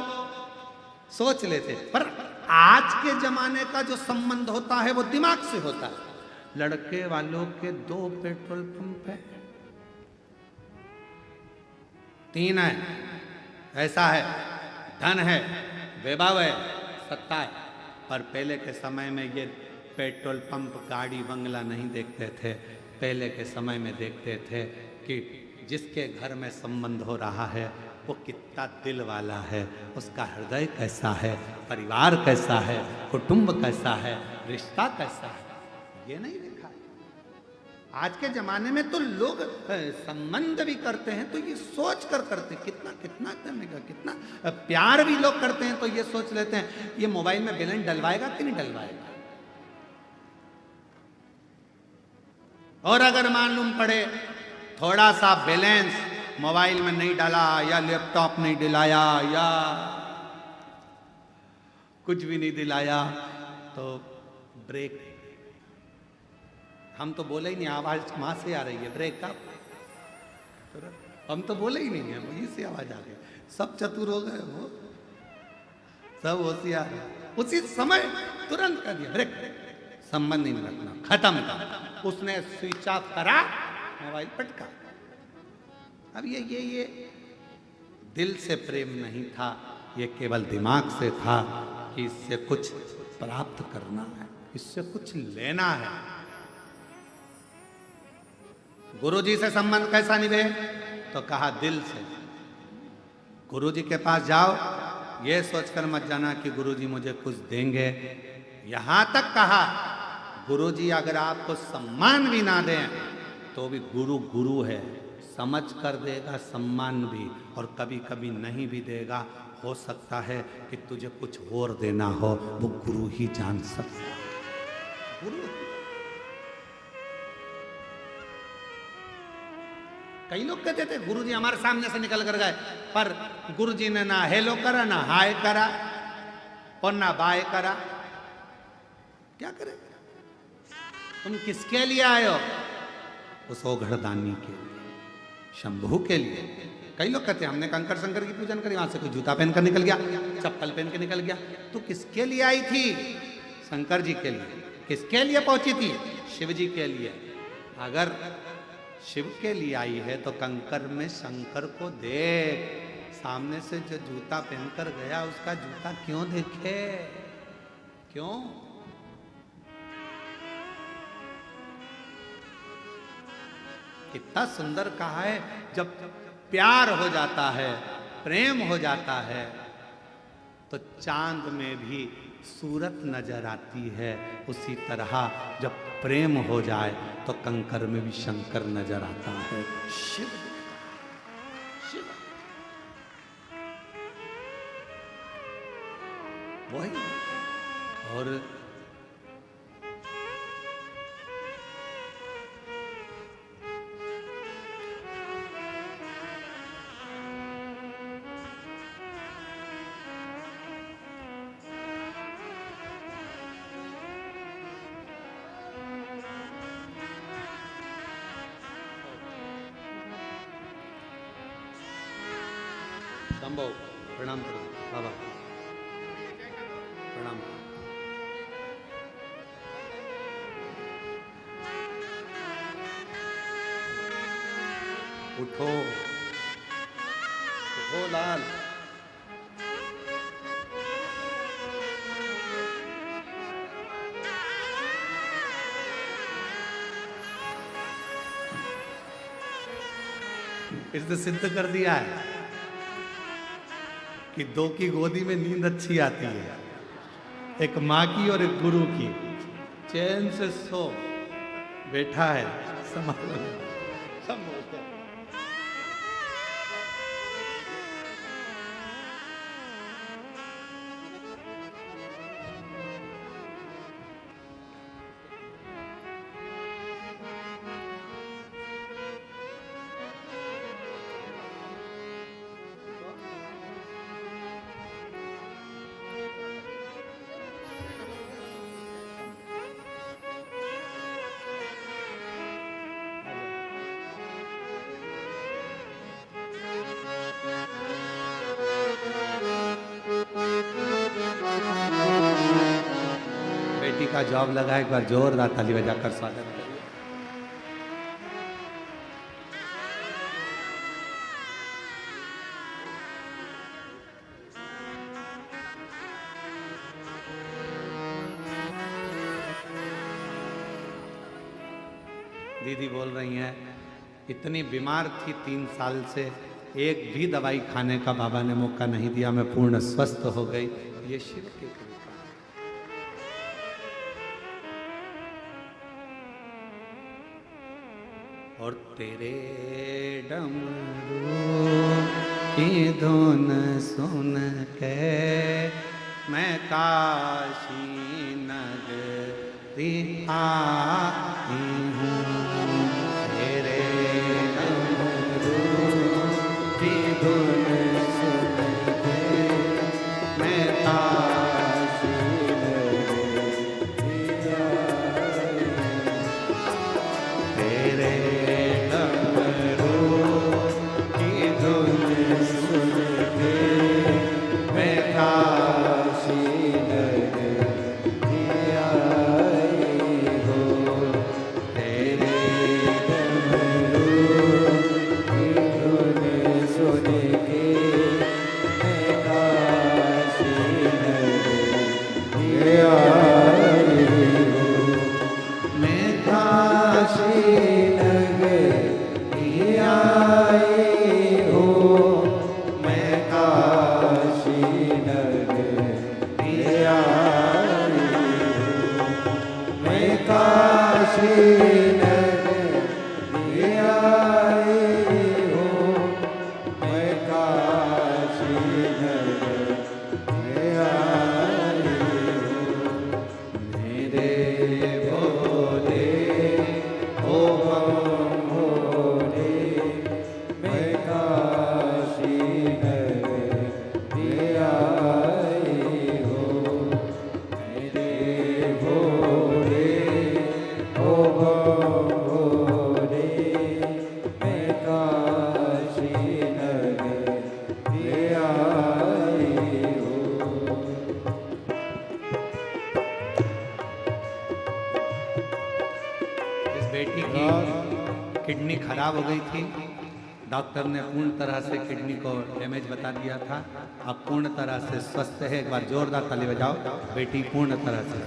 सोच लेते, पर आज के जमाने का जो संबंध होता है वो दिमाग से होता है। लड़के वालों के 2 पेट्रोल पंप है, 3 है, ऐसा है, धन है, वैभव है, सत्ता है। पर पहले के समय में ये पेट्रोल पंप, गाड़ी, बंगला नहीं देखते थे। पहले के समय में देखते थे कि जिसके घर में संबंध हो रहा है वो कितना दिल वाला है, उसका हृदय कैसा है, परिवार कैसा है, कुटुंब कैसा है, रिश्ता कैसा है, ये नहीं देखा। आज के जमाने में तो लोग संबंध भी करते हैं तो ये सोच कर करते हैं, कितना कितना करने का, कितना प्यार भी लोग करते हैं तो ये सोच लेते हैं ये मोबाइल में बैलेंस डलवाएगा कि नहीं डलवाएगा। और अगर मालूम पड़े थोड़ा सा बैलेंस मोबाइल में नहीं डाला या लैपटॉप नहीं दिलाया या कुछ भी नहीं दिलाया तो ब्रेक, हम तो बोले ही नहीं, आवाज वहां से आ रही है ब्रेक का, हम तो बोले ही नहीं है, वहीं से आवाज आ गई। सब चतुर हो गए, वो सब होशियार, उसी समय तुरंत कर दिया ब्रेक, संबंध नहीं रखना, खत्म कर। उसने स्विच ऑफ करा, मोबाइल पटका। अब ये दिल से प्रेम नहीं था, ये केवल दिमाग से था कि इससे कुछ प्राप्त करना है, इससे कुछ लेना है। गुरुजी से संबंध कैसा निभे तो कहा दिल से। गुरुजी के पास जाओ, ये सोचकर मत जाना कि गुरुजी मुझे कुछ देंगे। यहां तक कहा गुरुजी अगर आपको सम्मान भी ना दें तो भी गुरु गुरु है, समझ कर देगा सम्मान भी, और कभी कभी नहीं भी देगा। हो सकता है कि तुझे कुछ और देना हो, वो गुरु ही जान सकता है। गुरु कई लोग कहते थे गुरुजी हमारे सामने से निकल कर गए, पर गुरुजी ने ना हेलो करा, ना हाय करा और ना बाय करा। क्या करे? तुम किसके लिए आए हो? उस ओघड़दानी के लिए, शंभू के लिए। कई लोग कहते हैं हमने कंकर शंकर की पूजन करी, वहां से कोई जूता पहन कर निकल गया, चप्पल पहन के निकल गया। तो किसके लिए आई थी? शंकर जी के लिए। किसके लिए पहुंची थी? शिव जी के लिए। अगर शिव के लिए आई है तो कंकर में शंकर को देख। सामने से जो जूता पहनकर गया उसका जूता क्यों देखे? क्यों? कितना सुंदर कहा है, जब प्यार हो जाता है, प्रेम हो जाता है तो चांद में भी सूरत नजर आती है। उसी तरह जब प्रेम हो जाए तो कंकर में भी शंकर नजर आता है। शिव शिव वही। और संभव प्रणाम करो बाबा, प्रणाम। उठो उठो लाल। इसने सिद्ध कर दिया है कि 2 की गोदी में नींद अच्छी आती है, एक माँ की और एक गुरु की। चैन से सो, बैठा है संभालो, सब बोलते हैं। का जॉब लगा, एक बार जोरदार ताली बजाकर स्वागत करिए। दीदी बोल रही हैं इतनी बीमार थी 3 साल से, एक भी दवाई खाने का बाबा ने मौका नहीं दिया, मैं पूर्ण स्वस्थ हो गई। ये शिव की कृपा। और तेरे डमरू की धुन सुन के मैं काशी नगरी आई हूँ। तेरे डमरू की धुन सुन के मैं काशी नगरी आई हूँ। तेरे डमरू की धुन सुन के मैं काशी नगरी आई हूँ। तेरे डमरू की धुन सुन के मैं काशी नगरी आई हूँ। मैं काशी नगरी आई हूँ। मैं काशी नगरी आई हूँ। मैं काशी नगरी आई हूँ। मैं काशी नगरी आई हूँ। मेरे भोले ओ बम भोले, मैं काशी नगरी आई हूँ। मेरे भोले ओ बम भोले, मैं काशी नगरी आई हूँ। इस बेटी की किडनी खराब हो गई थी, डॉक्टर ने पूर्ण तरह से किडनी को डैमेज बता दिया था। अब पूर्ण तरह से स्वस्थ है, एक बार जोरदार ताली बजाओ। बेटी पूर्ण तरह से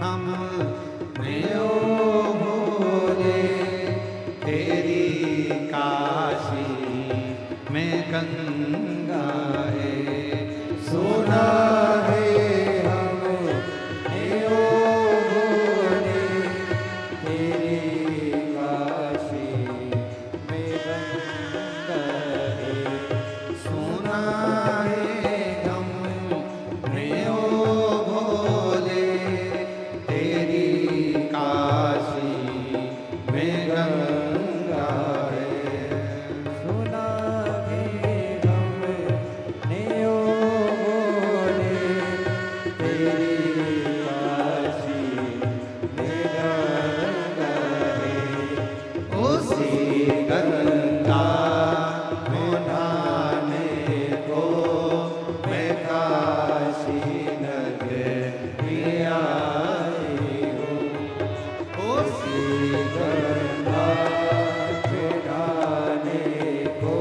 हम नेओ भोले, तेरी काशी में गंगा है,
सुना है हम नेओ भोले, तेरी काशी में गंगा है।
सुना है हम नेओ भोले, तेरी काशी में गंगा है।
सुना है हम नेओ भोले, तेरी काशी में गंगा है।
उसी गंगा में नहाने को मैं काशी नगरी आई हूँ। उसी
गंगा में नहाने को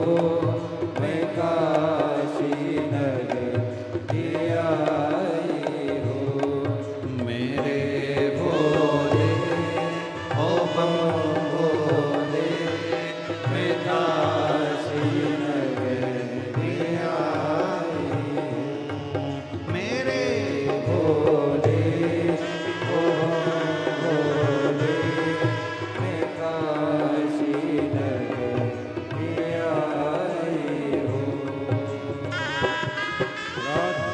मैं काशी नगरी आई हूँ।
मेरे भोले ओ बम भोले, मैं काशी नगरी आई हूँ। मेरे
भोले ओ भोले, मैं काशी नगरी आई हूँ। राधा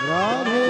राधे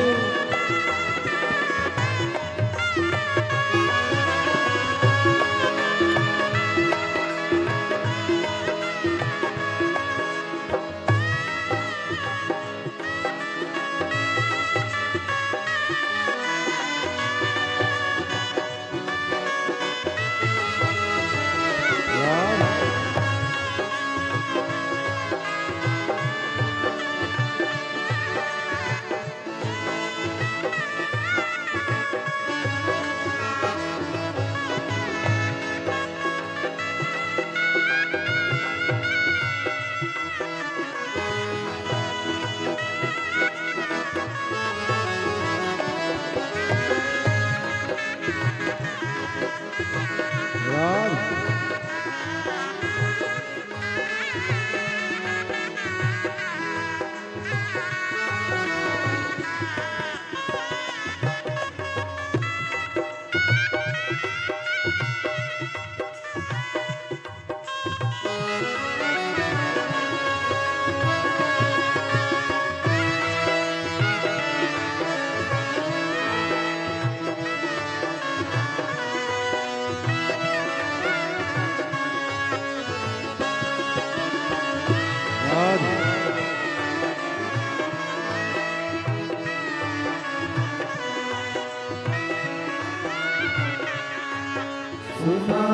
सुना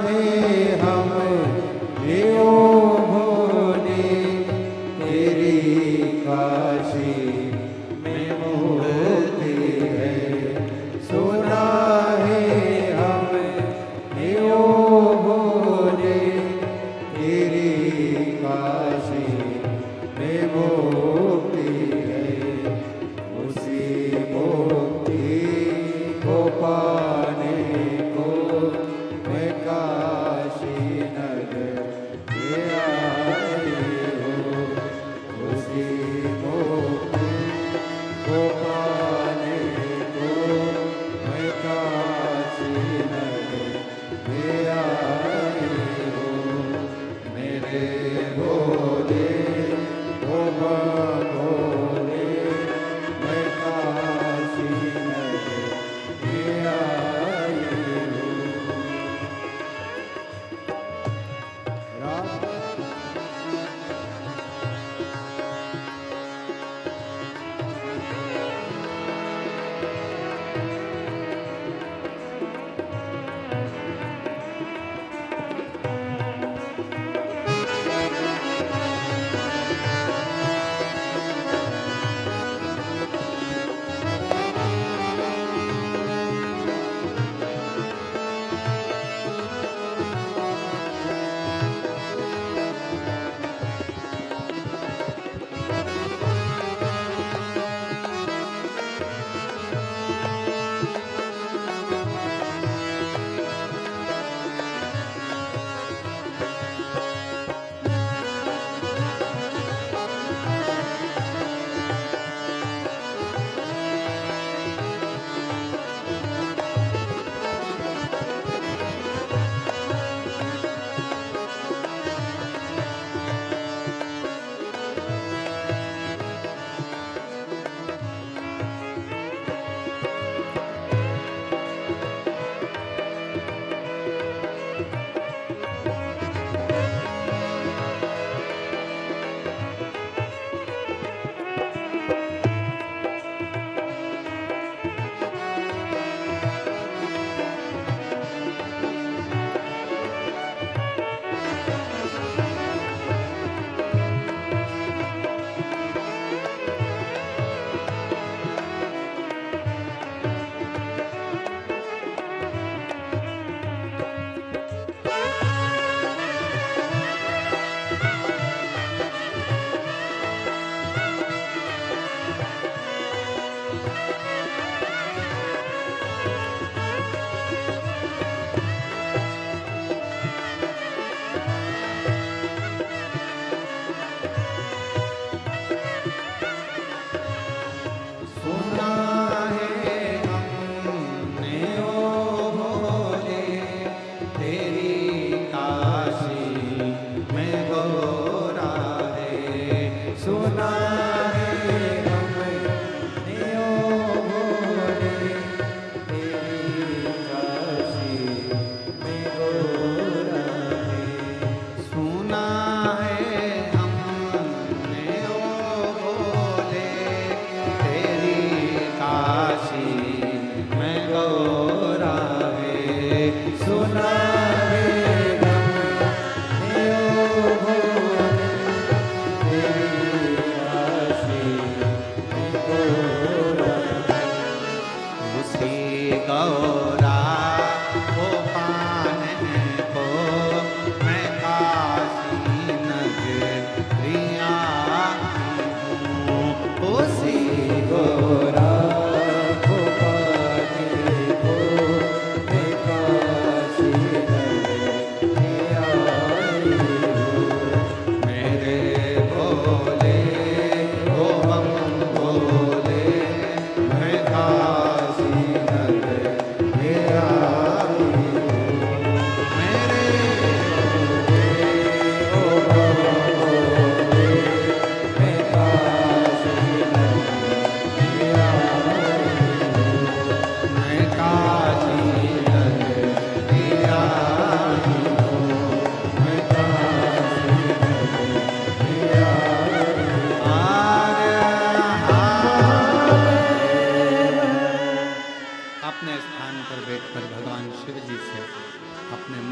है हम नेओ भोले, तेरी काशी में मोती है। सुना है हम नेओ भोले, तेरी काशी में मोती है। उसी मोती को पाने को मैं काशी नगरी आई हूँ। उसी मोती को पाने को मैं काशी नगरी आई हूँ। मेरे भोले ओ भोले, मैं काशी नगरी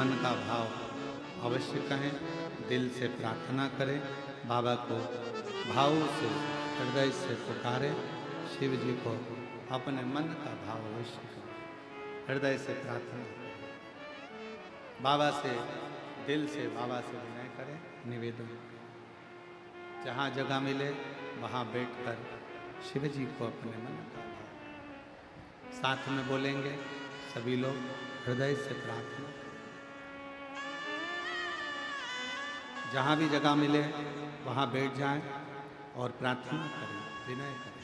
मन का भाव अवश्य कहें, दिल से प्रार्थना करें, बाबा को भाव से हृदय से पुकारें, शिव जी को अपने मन का भाव अवश्य करें, हृदय से प्रार्थना करें, बाबा से दिल से बाबा से विनय करें, निवेदन। जहाँ जगह मिले वहाँ बैठकर शिव जी को अपने मन का भाव साथ में बोलेंगे सभी लोग, हृदय से प्रार्थना करें। जहाँ भी जगह मिले वहाँ बैठ जाएं और प्रार्थना करें, विनय करें।